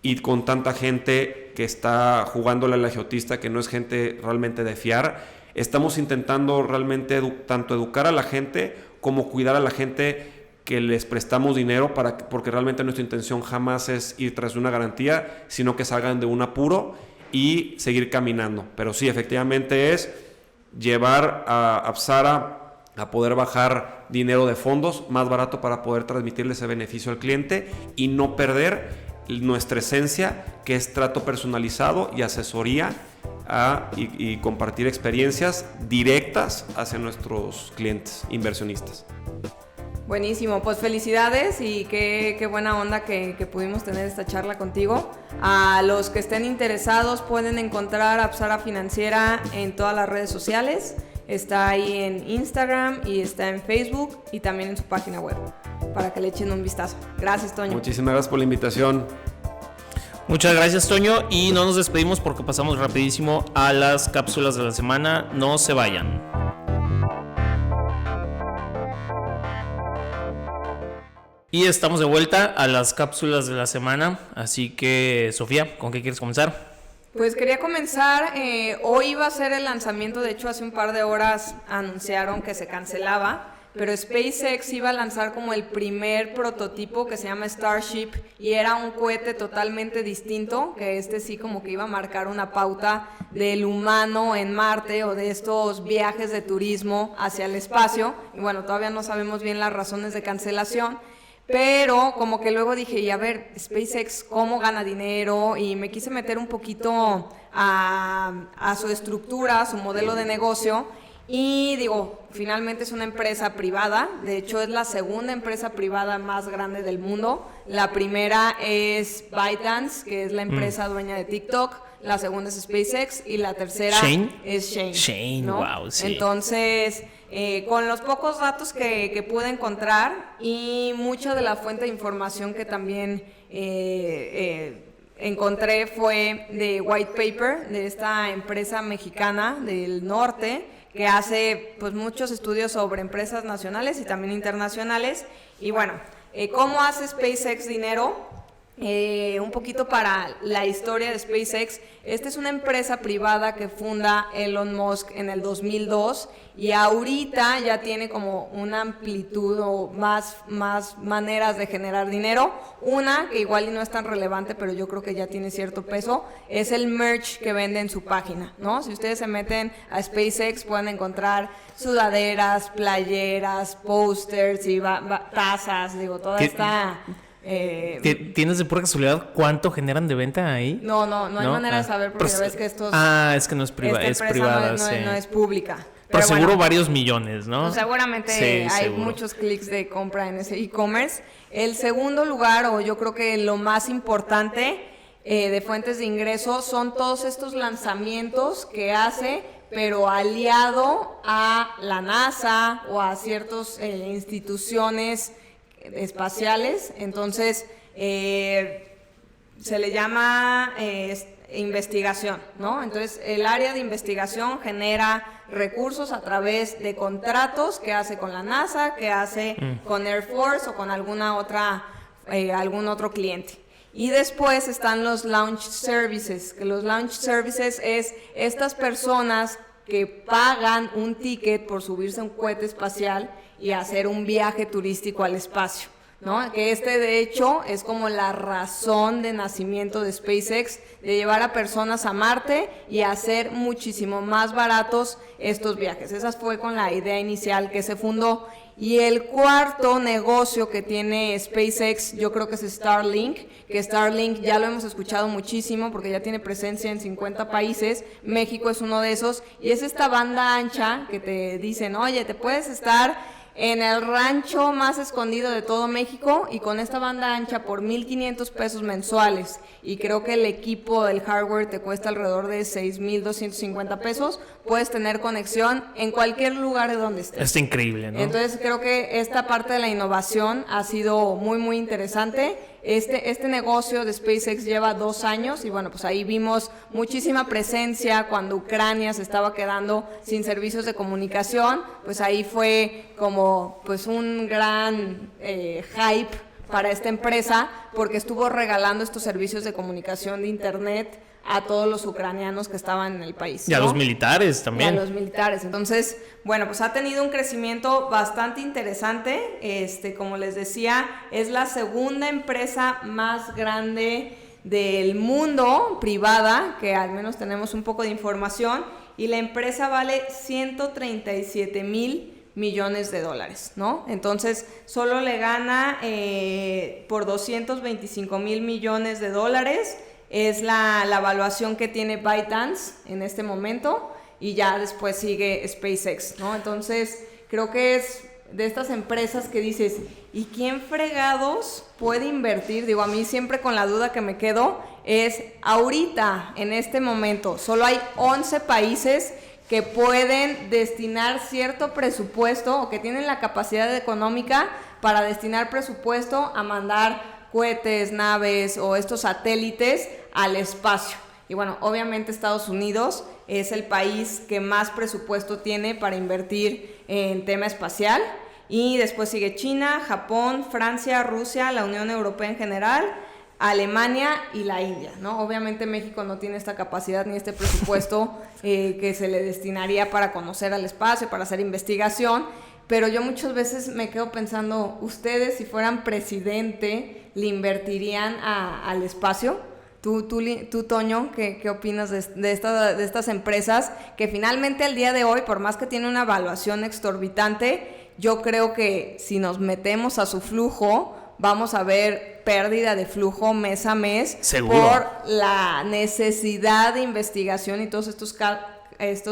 B: y con tanta gente que está jugándole al agiotista, que no es gente realmente de fiar, estamos intentando realmente tanto educar a la gente como cuidar a la gente que les prestamos dinero, porque realmente nuestra intención jamás es ir tras una garantía, sino que salgan de un apuro y seguir caminando. Pero sí, efectivamente es llevar a Apsara a poder bajar dinero de fondos más barato para poder transmitirle ese beneficio al cliente y no perder nuestra esencia, que es trato personalizado y asesoría y compartir experiencias directas hacia nuestros clientes inversionistas.
A: Buenísimo, pues felicidades y qué buena onda que pudimos tener esta charla contigo. A los que estén interesados pueden encontrar Apsara Financiera en todas las redes sociales. Está ahí en Instagram y está en Facebook y también en su página web para que le echen un vistazo. Gracias, Toño.
B: Muchísimas gracias por la invitación.
C: Muchas gracias, Toño, y no nos despedimos porque pasamos rapidísimo a las cápsulas de la semana. No se vayan. Y estamos de vuelta a las cápsulas de la semana, así que Sofía, ¿con qué quieres comenzar?
A: Pues quería comenzar, hoy iba a ser el lanzamiento, de hecho hace un par de horas anunciaron que se cancelaba, pero SpaceX iba a lanzar como el primer prototipo que se llama Starship y era un cohete totalmente distinto, que sí como que iba a marcar una pauta del humano en Marte o de estos viajes de turismo hacia el espacio, y bueno, todavía no sabemos bien las razones de cancelación. Pero como que luego dije, y a ver, SpaceX, ¿cómo gana dinero? Y me quise meter un poquito a su estructura, a su modelo de negocio. Y digo, finalmente es una empresa privada. De hecho, es la segunda empresa privada más grande del mundo. La primera es ByteDance, que es la empresa dueña de TikTok. La segunda es SpaceX. Y la tercera es Shane, ¿no?
C: Wow, sí.
A: Entonces, con los pocos datos que pude encontrar y mucha de la fuente de información que también encontré fue de white paper de esta empresa mexicana del norte que hace pues muchos estudios sobre empresas nacionales y también internacionales. Y bueno, ¿cómo hace SpaceX dinero? Un poquito para la historia de SpaceX. Esta es una empresa privada que funda Elon Musk en el 2002 y ahorita ya tiene como una amplitud o más maneras de generar dinero. Una que igual y no es tan relevante, pero yo creo que ya tiene cierto peso, es el merch que vende en su página, ¿no? Si ustedes se meten a SpaceX pueden encontrar sudaderas, playeras, pósters y tazas, digo, toda esta...
C: ¿Tienes de pura casualidad cuánto generan de venta ahí?
A: No hay manera de saber porque ves que estos...
C: es que no es privada, es
A: empresa
C: privada,
A: no es pública.
C: Pero seguro
A: bueno,
C: varios millones, ¿no?
A: Pues seguramente hay
C: seguro.
A: muchos clics de compra en ese e-commerce. El segundo lugar, o yo creo que lo más importante de fuentes de ingreso, son todos estos lanzamientos que hace, pero aliado a la NASA o a ciertas instituciones espaciales. Entonces, se le llama investigación, ¿no? Entonces, el área de investigación genera recursos a través de contratos que hace con la NASA, que hace con Air Force o con algún otro cliente. Y después están los launch services, que los launch services es estas personas que pagan un ticket por subirse a un cohete espacial y hacer un viaje turístico al espacio, ¿no? Que de hecho es como la razón de nacimiento de SpaceX, de llevar a personas a Marte y hacer muchísimo más baratos estos viajes. Esa fue con la idea inicial que se fundó. Y el cuarto negocio que tiene SpaceX, yo creo que es Starlink, que Starlink ya lo hemos escuchado muchísimo porque ya tiene presencia en 50 países, México es uno de esos, y es esta banda ancha que te dicen, oye, te puedes estar en el rancho más escondido de todo México y con esta banda ancha por 1,500 pesos mensuales, y creo que el equipo del hardware te cuesta alrededor de 6,250 pesos, puedes tener conexión en cualquier lugar de donde estés.
C: Está increíble, ¿no?
A: Entonces creo que esta parte de la innovación ha sido muy muy interesante. Este negocio de SpaceX lleva 2 años y bueno, pues ahí vimos muchísima presencia cuando Ucrania se estaba quedando sin servicios de comunicación, pues ahí fue como pues un gran hype para esta empresa porque estuvo regalando estos servicios de comunicación de internet a todos los ucranianos que estaban en el país,
C: y a
A: ¿no?
C: los militares también.
A: Y a los militares. Entonces, bueno, pues ha tenido un crecimiento bastante interesante. Como les decía, es la segunda empresa más grande del mundo privada, que al menos tenemos un poco de información, y la empresa vale 137,000 millones de dólares, ¿no? Entonces, solo le gana por 225,000 millones de dólares. Es la evaluación que tiene ByteDance en este momento, y ya después sigue SpaceX, ¿no? Entonces, creo que es de estas empresas que dices, ¿y quién fregados puede invertir? Digo, a mí siempre con la duda que me quedo es, ahorita, en este momento, solo hay 11 países que pueden destinar cierto presupuesto o que tienen la capacidad económica para destinar presupuesto a mandar cohetes, naves o estos satélites al espacio. Y bueno, obviamente Estados Unidos es el país que más presupuesto tiene para invertir en tema espacial, y después sigue China, Japón, Francia, Rusia, la Unión Europea en general, Alemania y la India, ¿no? Obviamente México no tiene esta capacidad ni este presupuesto que se le destinaría para conocer al espacio, para hacer investigación, pero yo muchas veces me quedo pensando, ¿ustedes si fueran presidente le invertirían al espacio? Tú Toño, ¿qué opinas de estas empresas que finalmente al día de hoy, por más que tiene una evaluación exorbitante, yo creo que si nos metemos a su flujo, vamos a ver pérdida de flujo mes a mes?
C: Seguro.
A: Por la necesidad de investigación y todos estos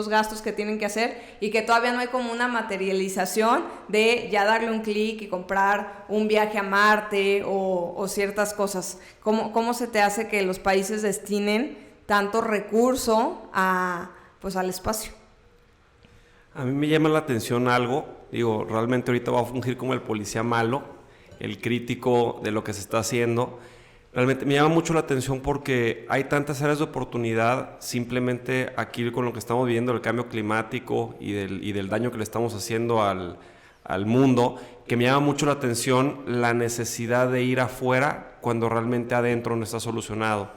A: gastos que tienen que hacer, y que todavía no hay como una materialización de ya darle un clic y comprar un viaje a Marte o ciertas cosas. ¿Cómo se te hace que los países destinen tanto recurso al espacio?
B: A mí me llama la atención algo, digo, realmente ahorita va a fungir como el policía malo, el crítico de lo que se está haciendo. Realmente me llama mucho la atención porque hay tantas áreas de oportunidad simplemente aquí con lo que estamos viviendo, el cambio climático y del daño que le estamos haciendo al mundo, que me llama mucho la atención la necesidad de ir afuera cuando realmente adentro no está solucionado.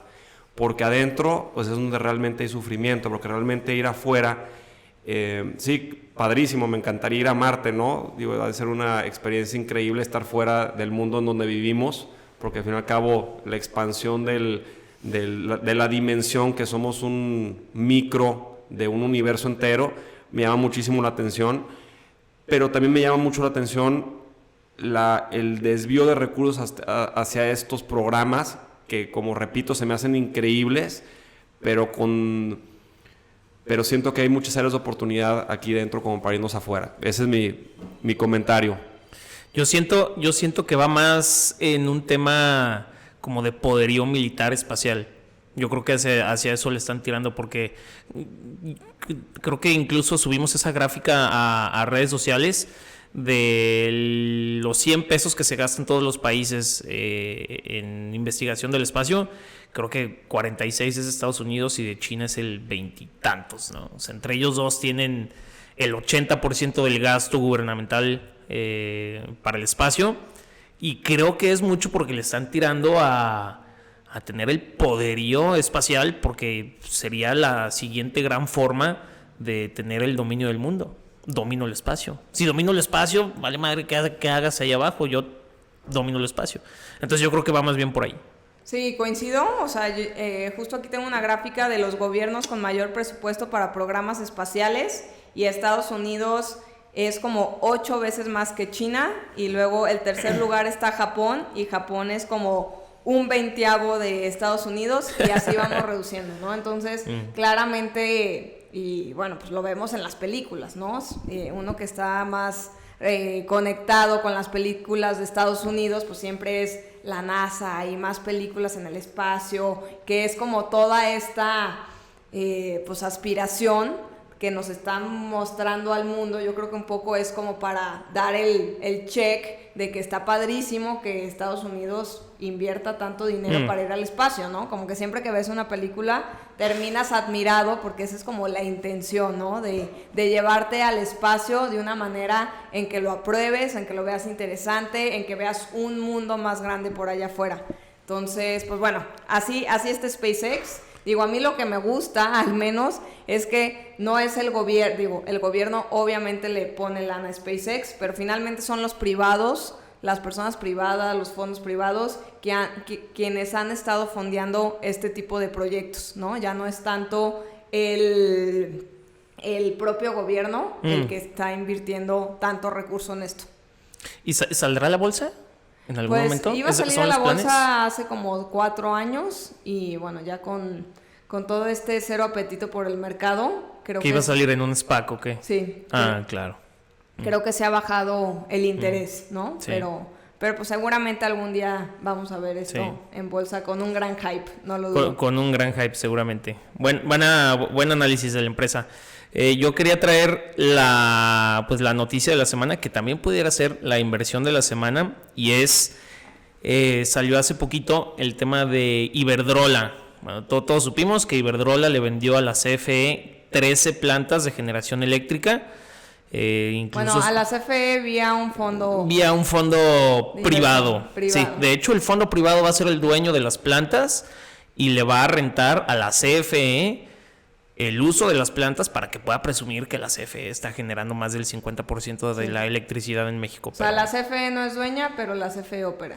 B: Porque adentro pues es donde realmente hay sufrimiento, porque realmente ir afuera, sí, padrísimo, me encantaría ir a Marte, ¿no? Digo, va a ser una experiencia increíble estar fuera del mundo en donde vivimos, porque al fin y al cabo la expansión de la dimensión que somos un micro de un universo entero me llama muchísimo la atención, pero también me llama mucho la atención el desvío de recursos hacia estos programas que, como repito, se me hacen increíbles, pero siento que hay muchas áreas de oportunidad aquí dentro como para irnos afuera. Ese es mi comentario.
C: Yo siento que va más en un tema como de poderío militar espacial. Yo creo que hacia eso le están tirando, porque creo que incluso subimos esa gráfica a redes sociales de los 100 pesos que se gastan todos los países en investigación del espacio. Creo que 46 es de Estados Unidos y de China es el 20 y tantos, ¿no? O sea, entre ellos dos tienen el 80% del gasto gubernamental para el espacio, y creo que es mucho porque le están tirando a tener el poderío espacial, porque sería la siguiente gran forma de tener el dominio del mundo. Domino el espacio. Si domino el espacio, vale madre que hagas ahí abajo, yo domino el espacio. Entonces yo creo que va más bien por ahí.
A: Sí, coincido. O sea, justo aquí tengo una gráfica de los gobiernos con mayor presupuesto para programas espaciales, y Estados Unidos es como 8 veces más que China, y luego el tercer lugar está Japón, y Japón es como un 20avo de Estados Unidos, y así vamos reduciendo, ¿no? Entonces, claramente, y bueno, pues lo vemos en las películas, ¿no? Uno que está más conectado con las películas de Estados Unidos, pues siempre es la NASA y más películas en el espacio, que es como toda esta pues aspiración que nos están mostrando al mundo. Yo creo que un poco es como para dar el check de que está padrísimo que Estados Unidos invierta tanto dinero para ir al espacio, ¿no? Como que siempre que ves una película terminas admirado, porque esa es como la intención, ¿no? De llevarte al espacio de una manera en que lo apruebes, en que lo veas interesante, en que veas un mundo más grande por allá afuera. Entonces, pues bueno, así está SpaceX. Digo, a mí lo que me gusta, al menos, es que no es el gobierno, digo, el gobierno obviamente le pone lana a SpaceX, pero finalmente son los privados, las personas privadas, los fondos privados, quienes han estado fondeando este tipo de proyectos, ¿no? Ya no es tanto el propio gobierno el que está invirtiendo tanto recurso en esto.
C: ¿Y saldrá a la bolsa en algún momento?
A: Pues iba a salir a la bolsa hace como 4 años, y bueno, ya con todo este cero apetito por el mercado, creo que...
C: ¿Que iba a salir en un SPAC o qué?
A: Sí.
C: Ah, claro.
A: Creo que se ha bajado el interés, ¿no?
C: Sí.
A: Pero pues seguramente algún día vamos a ver esto en bolsa con un gran hype, no lo dudo.
C: Con un gran hype seguramente. Buen análisis de la empresa. Yo quería traer la noticia de la semana, que también pudiera ser la inversión de la semana, y es, salió hace poquito el tema de Iberdrola. Bueno, todos supimos que Iberdrola le vendió a la CFE 13 plantas de generación eléctrica. Incluso
A: bueno, a la CFE vía un fondo
C: privado. Sí, de hecho el fondo privado va a ser el dueño de las plantas y le va a rentar a la CFE el uso de las plantas para que pueda presumir que la CFE está generando más del 50% de la electricidad en México.
A: O sea, la CFE no es dueña, pero la CFE opera.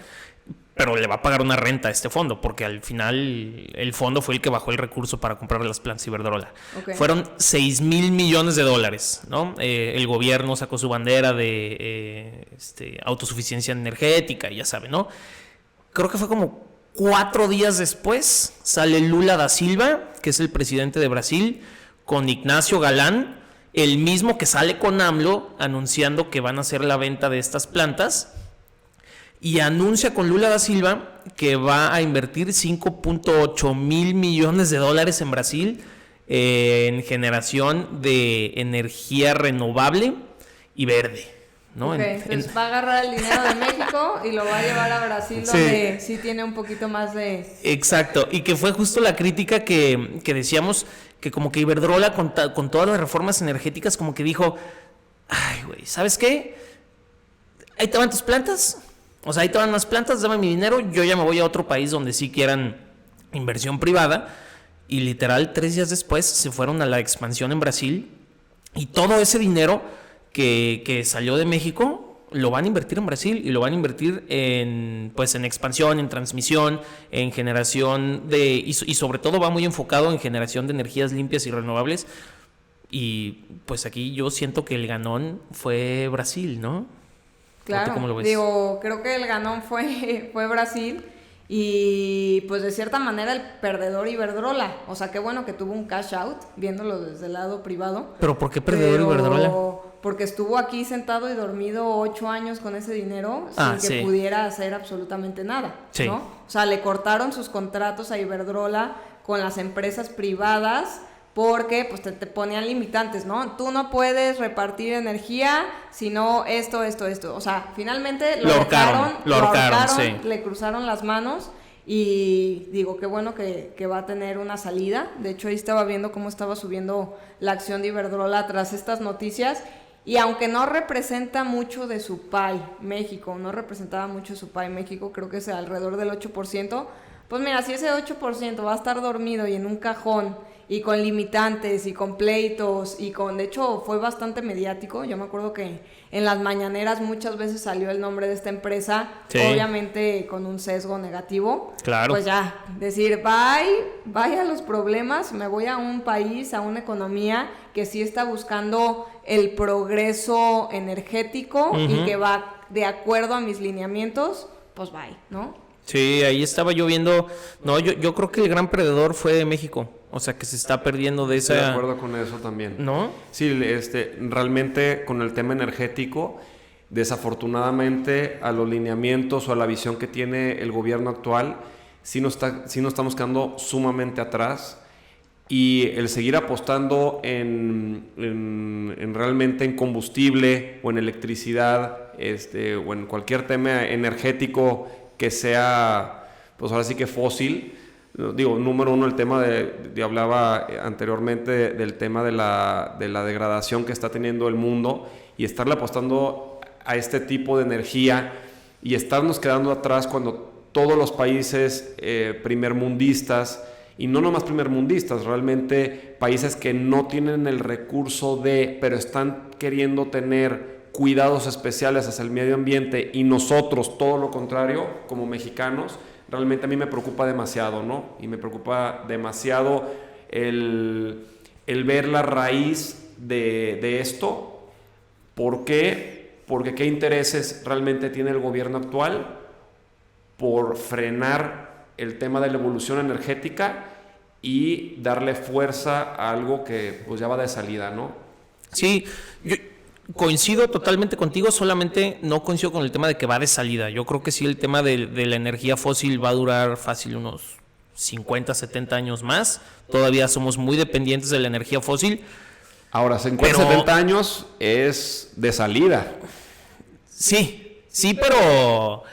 C: Pero le va a pagar una renta a este fondo, porque al final el fondo fue el que bajó el recurso para comprar las plantas Iberdrola. Okay. Fueron $6,000 millones, ¿no? El gobierno sacó su bandera de autosuficiencia energética, ya saben, ¿no? Creo que fue como 4 días después sale Lula da Silva, que es el presidente de Brasil, con Ignacio Galán, el mismo que sale con AMLO anunciando que van a hacer la venta de estas plantas. Y anuncia con Lula da Silva que va a invertir $5.8 mil millones en Brasil en generación de energía renovable y verde, ¿no?
A: Okay, entonces va a agarrar el dinero de México y lo va a llevar a Brasil, donde sí tiene un poquito más de...
C: Exacto, y que fue justo la crítica que decíamos, que como que Iberdrola con todas las reformas energéticas como que dijo, ay güey, ¿sabes qué? Ahí te van tus plantas. O sea, ahí te van las plantas, dame mi dinero, yo ya me voy a otro país donde sí quieran inversión privada. Y literal, 3 días después se fueron a la expansión en Brasil. Y todo ese dinero que salió de México lo van a invertir en Brasil. Y lo van a invertir en expansión, en transmisión, en generación de... Y sobre todo va muy enfocado en generación de energías limpias y renovables. Y pues aquí yo siento que el ganón fue Brasil, ¿no?
A: Claro,
C: ¿Cómo lo ves?
A: digo, creo que el ganón fue Brasil y pues de cierta manera el perdedor Iberdrola. O sea, qué bueno que tuvo un cash out, viéndolo desde el lado privado.
C: ¿Pero por qué perdedor Iberdrola?
A: Porque estuvo aquí sentado y dormido 8 años con ese dinero sin que
C: sí.
A: pudiera hacer absolutamente nada,
C: Sí.
A: ¿no? O sea, le cortaron sus contratos a Iberdrola con las empresas privadas porque pues te ponían limitantes, ¿no? Tú no puedes repartir energía sino esto. O sea, finalmente lo ahorcaron,
C: sí.
A: le cruzaron las manos y digo, qué bueno que va a tener una salida. De hecho, ahí estaba viendo cómo estaba subiendo la acción de Iberdrola tras estas noticias. Y aunque no representa mucho de su PAI México, no representaba mucho de su PAI México, creo que es alrededor del 8%, pues mira, si ese 8% va a estar dormido y en un cajón y con limitantes y con pleitos y con, de hecho fue bastante mediático, yo me acuerdo que en las mañaneras muchas veces salió el nombre de esta empresa,
C: sí.
A: Obviamente con un sesgo negativo,
C: claro.
A: Pues ya, decir bye a los problemas, me voy a un país, a una economía que sí está buscando el progreso energético y que va de acuerdo a mis lineamientos, pues bye, ¿no?
C: Sí, ahí estaba yo viendo, no, yo creo que el gran perdedor fue México, o sea que se está perdiendo de esa...
B: Estoy de acuerdo con eso también.
C: ¿No?
B: Sí, realmente con el tema energético, desafortunadamente a los lineamientos o a la visión que tiene el gobierno actual, sí nos estamos quedando sumamente atrás, y el seguir apostando en realmente en combustible o en electricidad o en cualquier tema energético que sea, pues ahora sí que fósil. Digo, número uno, el tema hablaba anteriormente del tema de la degradación que está teniendo el mundo, y estarle apostando a este tipo de energía y estarnos quedando atrás cuando todos los países primermundistas, y no nomás primermundistas, realmente países que no tienen el recurso pero están queriendo tener cuidados especiales hacia el medio ambiente, y nosotros todo lo contrario como mexicanos, realmente a mí me preocupa demasiado, ¿no? Y me preocupa demasiado el ver la raíz de esto. ¿Por qué? Porque qué intereses realmente tiene el gobierno actual por frenar el tema de la evolución energética y darle fuerza a algo que pues ya va de salida, ¿no?
C: Sí, yo coincido totalmente contigo, solamente no coincido con el tema de que va de salida. Yo creo que sí, el tema de la energía fósil va a durar fácil unos 50, 70 años más. Todavía somos muy dependientes de la energía fósil.
B: Ahora, 50, 70 años es de salida.
C: Sí, pero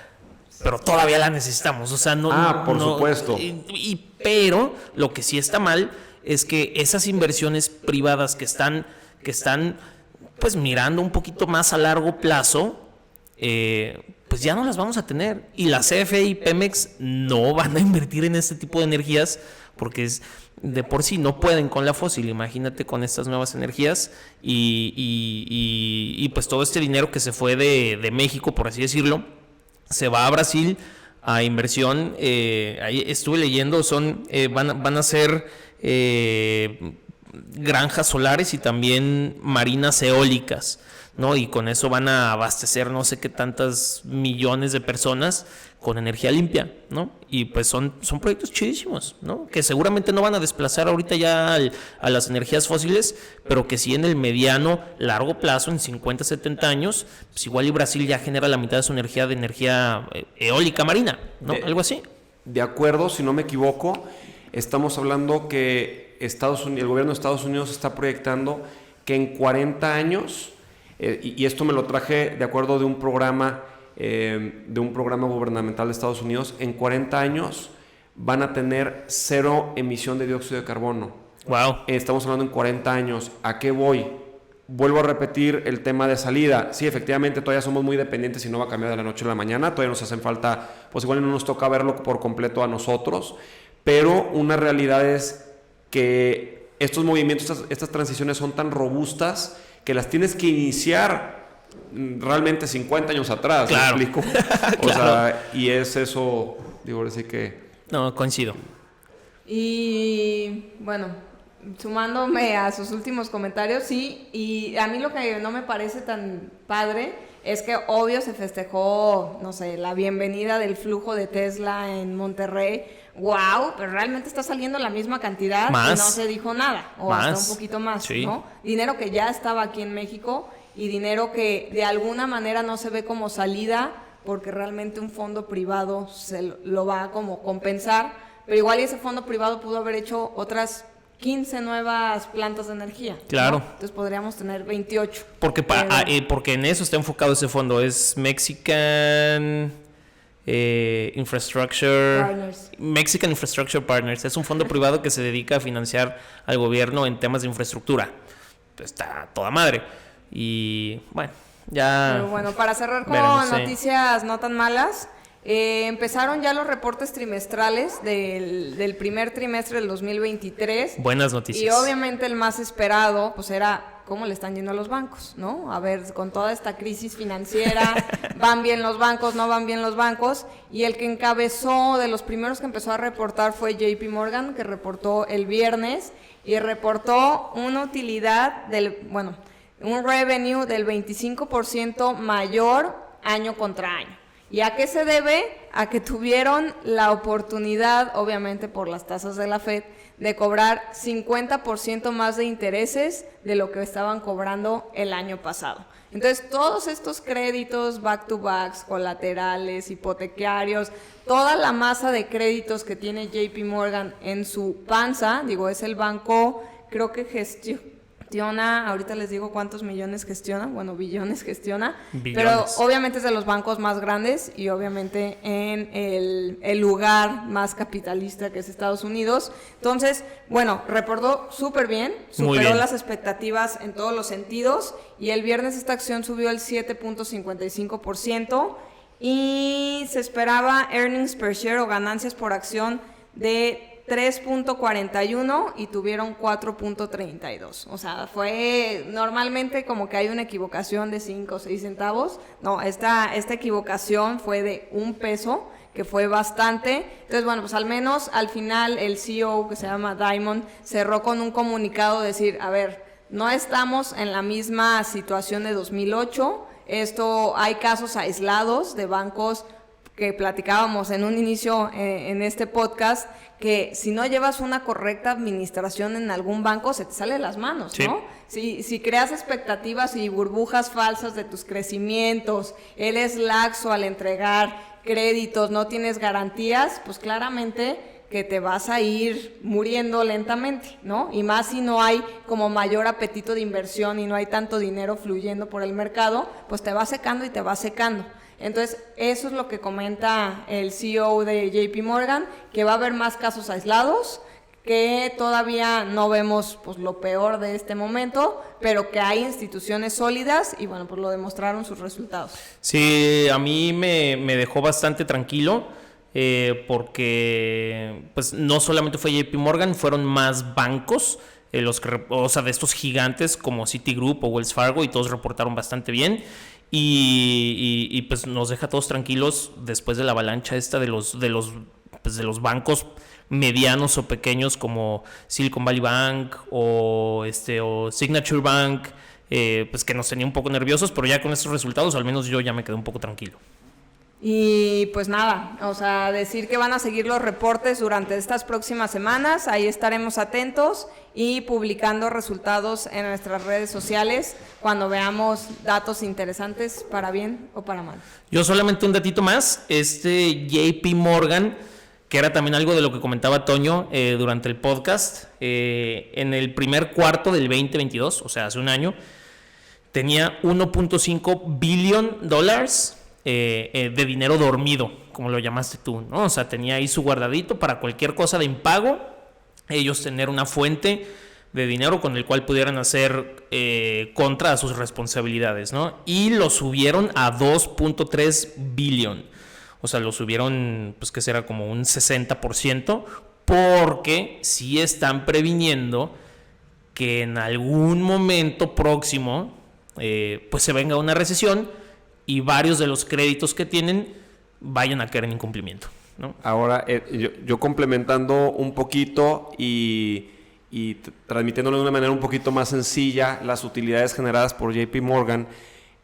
C: todavía la necesitamos. O sea,
B: por supuesto.
C: Pero lo que sí está mal es que esas inversiones privadas que están pues mirando un poquito más a largo plazo, pues ya no las vamos a tener. Y la CFE y Pemex no van a invertir en este tipo de energías porque de por sí no pueden con la fósil. Imagínate con estas nuevas energías y pues todo este dinero que se fue de México, por así decirlo, se va a Brasil a inversión. Ahí estuve leyendo, van a ser granjas solares y también marinas eólicas, ¿no? Y con eso van a abastecer no sé qué tantas millones de personas con energía limpia, ¿no? Y pues son proyectos chidísimos, ¿no? Que seguramente no van a desplazar ahorita ya a las energías fósiles, pero que sí en el mediano, largo plazo, en 50, 70 años, pues igual y Brasil ya genera la mitad de su energía eólica marina, ¿no? Algo así.
B: De acuerdo, si no me equivoco, estamos hablando que el gobierno de Estados Unidos está proyectando que en 40 años, y esto me lo traje de acuerdo de un programa gubernamental de Estados Unidos, en 40 años van a tener 0 emisión de dióxido de carbono.
C: Wow.
B: Estamos hablando en 40 años. ¿A qué voy? Vuelvo a repetir el tema de salida. Sí, efectivamente, todavía somos muy dependientes y no va a cambiar de la noche a la mañana. Todavía nos hacen falta, pues igual no nos toca verlo por completo a nosotros, pero una realidad es que estos movimientos, estas transiciones son tan robustas que las tienes que iniciar realmente 50 años atrás.
C: Claro.
B: ¿Me explico? O sea, y es eso, digo, así que...
C: No, coincido.
A: Y bueno, sumándome a sus últimos comentarios, sí, y a mí lo que no me parece tan padre es que obvio se festejó, no sé, la bienvenida del flujo de Tesla en Monterrey. Wow, pero realmente está saliendo la misma cantidad
C: más.
A: y no se dijo nada, o
C: Más.
A: hasta un poquito más,
C: Sí.
A: ¿no? Dinero que ya estaba aquí en México y dinero que de alguna manera no se ve como salida porque realmente un fondo privado se lo va a como compensar, pero igual ese fondo privado pudo haber hecho otras 15 nuevas plantas de energía.
C: Claro.
A: ¿no? Entonces podríamos tener 28.
C: Porque, porque en eso está enfocado ese fondo. Es Mexican Infrastructure
A: Partners.
C: Mexican Infrastructure Partners. Es un fondo privado que se dedica a financiar al gobierno en temas de infraestructura. Pues está toda madre. Y bueno, ya...
A: Pero bueno, para cerrar con
C: veremos, sí.
A: noticias no tan malas, empezaron ya los reportes trimestrales del primer trimestre del 2023.
C: Buenas noticias.
A: Y obviamente el más esperado, pues era cómo le están yendo a los bancos, ¿no? A ver, con toda esta crisis financiera, ¿van bien los bancos, no van bien los bancos? Y el que encabezó, de los primeros que empezó a reportar fue JP Morgan, que reportó el viernes, y reportó una utilidad un revenue del 25% mayor año contra año. ¿Y a qué se debe? A que tuvieron la oportunidad, obviamente por las tasas de la Fed, de cobrar 50% más de intereses de lo que estaban cobrando el año pasado. Entonces, todos estos créditos back-to-backs, colaterales, hipotecarios, toda la masa de créditos que tiene JP Morgan en su panza, es el banco, creo que gestiona, ahorita les digo cuántos millones gestiona, billones gestiona,
C: Billones.
A: pero obviamente es de los bancos más grandes y obviamente en el lugar más capitalista que es Estados Unidos. Entonces, reportó súper bien,
C: Muy
A: superó
C: bien.
A: las expectativas en todos los sentidos y el viernes esta acción subió el 7.55% y se esperaba earnings per share o ganancias por acción de 3.41 y tuvieron 4.32. O sea, fue normalmente como que hay una equivocación de 5 o 6 centavos. No, esta equivocación fue de $1, que fue bastante. Entonces, pues al menos al final el CEO, que se llama Diamond, cerró con un comunicado de decir, a ver, no estamos en la misma situación de 2008. Hay casos aislados de bancos que platicábamos en un inicio en este podcast, que si no llevas una correcta administración en algún banco, se te sale de las manos,
C: Sí.
A: ¿no? Si creas expectativas y burbujas falsas de tus crecimientos, eres laxo al entregar créditos, no tienes garantías, pues claramente que te vas a ir muriendo lentamente, ¿no? Y más si no hay como mayor apetito de inversión y no hay tanto dinero fluyendo por el mercado, pues te va secando y te va secando. Entonces, eso es lo que comenta el CEO de JP Morgan, que va a haber más casos aislados, que todavía no vemos pues lo peor de este momento, pero que hay instituciones sólidas y pues lo demostraron sus resultados.
C: Sí, a mí me dejó bastante tranquilo porque pues no solamente fue JP Morgan, fueron más bancos, de estos gigantes como Citigroup o Wells Fargo, y todos reportaron bastante bien. Y pues nos deja todos tranquilos después de la avalancha esta de los bancos medianos o pequeños como Silicon Valley Bank o Signature Bank, pues que nos tenía un poco nerviosos, pero ya con estos resultados al menos yo ya me quedé un poco tranquilo.
A: Y pues nada, decir que van a seguir los reportes durante estas próximas semanas, ahí estaremos atentos y publicando resultados en nuestras redes sociales cuando veamos datos interesantes, para bien o para mal.
C: Yo solamente un datito más, JP Morgan, que era también algo de lo que comentaba Toño durante el podcast, en el primer cuarto del 2022, o sea, hace un año, tenía $1.5 billion de dinero dormido, como lo llamaste tú, ¿no? O sea, tenía ahí su guardadito para cualquier cosa de impago, ellos tener una fuente de dinero con el cual pudieran hacer contra a sus responsabilidades, ¿no? Y lo subieron a 2.3 billion. O sea, lo subieron, pues que será como un 60%, porque sí están previniendo que en algún momento próximo pues se venga una recesión y varios de los créditos que tienen vayan a caer en incumplimiento, ¿no?
B: Ahora, yo complementando un poquito y transmitiéndolo de una manera un poquito más sencilla las utilidades generadas por JP Morgan,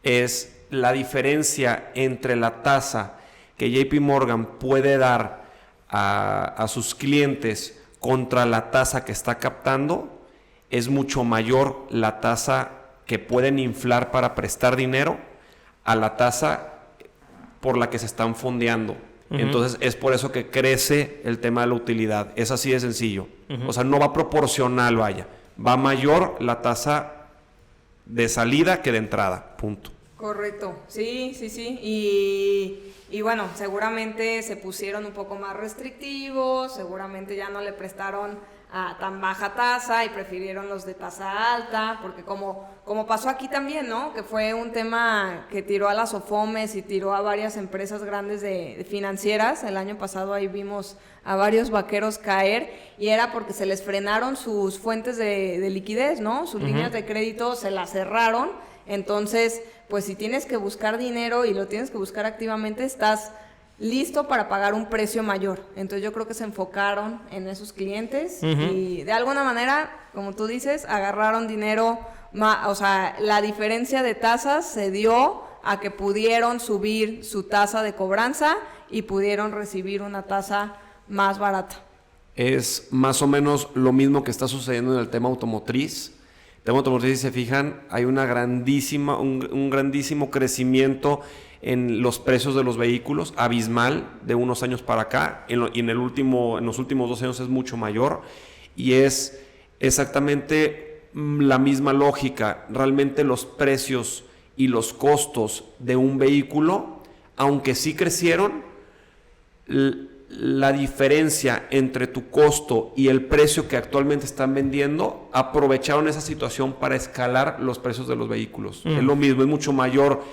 B: es la diferencia entre la tasa que JP Morgan puede dar a sus clientes contra la tasa que está captando, es mucho mayor la tasa que pueden inflar para prestar dinero a la tasa por la que se están fondeando. Entonces es por eso que crece el tema de la utilidad. Es así de sencillo. O sea, no va proporcional, vaya. Va mayor la tasa de salida que de entrada. Punto.
A: Correcto. Sí. Y bueno, seguramente se pusieron un poco más restrictivos, seguramente ya no le prestaron a tan baja tasa y prefirieron los de tasa alta, porque como pasó aquí también, ¿no? Que fue un tema que tiró a las OFOMES y tiró a varias empresas grandes de financieras. El año pasado ahí vimos a varios vaqueros caer y era porque se les frenaron sus fuentes de liquidez, ¿no? Sus líneas de crédito se las cerraron. Entonces, pues si tienes que buscar dinero y lo tienes que buscar activamente, estás listo para pagar un precio mayor. Entonces yo creo que se enfocaron en esos clientes y de alguna manera, como tú dices, agarraron dinero, o sea, la diferencia de tasas se dio a que pudieron subir su tasa de cobranza y pudieron recibir una tasa más barata.
B: Es más o menos lo mismo que está sucediendo en el tema automotriz. El tema automotriz, si se fijan, hay un grandísimo crecimiento en los precios de los vehículos, abismal de unos años para acá, en los últimos 2 años es mucho mayor, y es exactamente la misma lógica. Realmente los precios y los costos de un vehículo, aunque sí crecieron, la diferencia entre tu costo y el precio que actualmente están vendiendo, aprovecharon esa situación para escalar los precios de los vehículos. Es lo mismo, es mucho mayor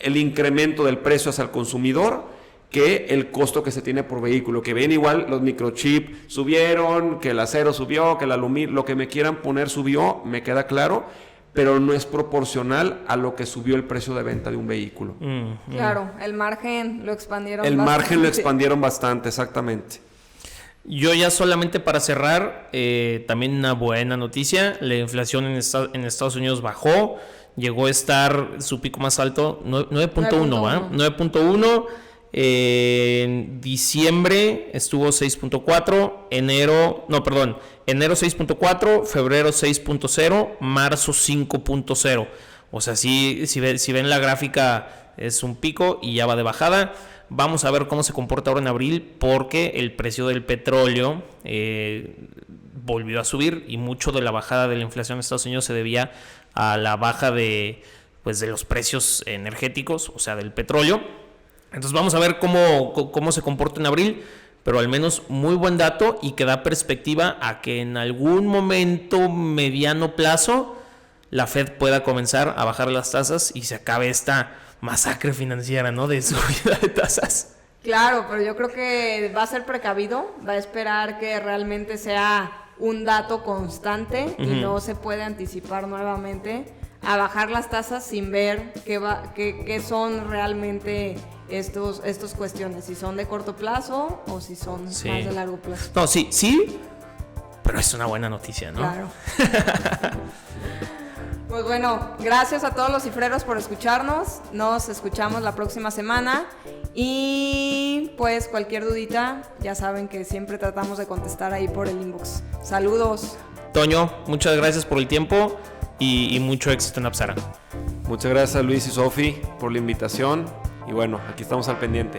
B: el incremento del precio hacia el consumidor que el costo que se tiene por vehículo. Que ven igual, los microchips subieron, que el acero subió, que el aluminio, lo que me quieran poner subió, me queda claro, pero no es proporcional a lo que subió el precio de venta de un vehículo.
A: Claro, el margen lo expandieron
B: bastante. El margen lo expandieron bastante, exactamente.
C: Yo ya solamente para cerrar, también una buena noticia, la inflación en Estados Unidos bajó, llegó a estar su pico más alto, 9.1, ¿va? 9.1, en diciembre estuvo 6.4, enero 6.4, febrero 6.0, marzo 5.0. O sea, si ven la gráfica es un pico y ya va de bajada. Vamos a ver cómo se comporta ahora en abril, porque el precio del petróleo volvió a subir y mucho de la bajada de la inflación en Estados Unidos se debía a la baja de los precios energéticos, o sea, del petróleo. Entonces vamos a ver cómo se comporta en abril, pero al menos muy buen dato y que da perspectiva a que en algún momento mediano plazo la Fed pueda comenzar a bajar las tasas y se acabe esta masacre financiera, ¿no? De subida de tasas.
A: Claro, pero yo creo que va a ser precavido, va a esperar que realmente sea un dato constante y no se puede anticipar nuevamente a bajar las tasas sin ver qué son realmente estos cuestiones, si son de corto plazo o si son más de largo plazo.
C: No, sí, pero es una buena noticia, ¿no?
A: Claro. Pues bueno, gracias a todos los cifreros por escucharnos. Nos escuchamos la próxima semana. Y pues cualquier dudita, ya saben que siempre tratamos de contestar ahí por el inbox. Saludos.
C: Toño, muchas gracias por el tiempo y mucho éxito en Apsara.
B: Muchas gracias a Luis y Sofi por la invitación. Y bueno, aquí estamos al pendiente.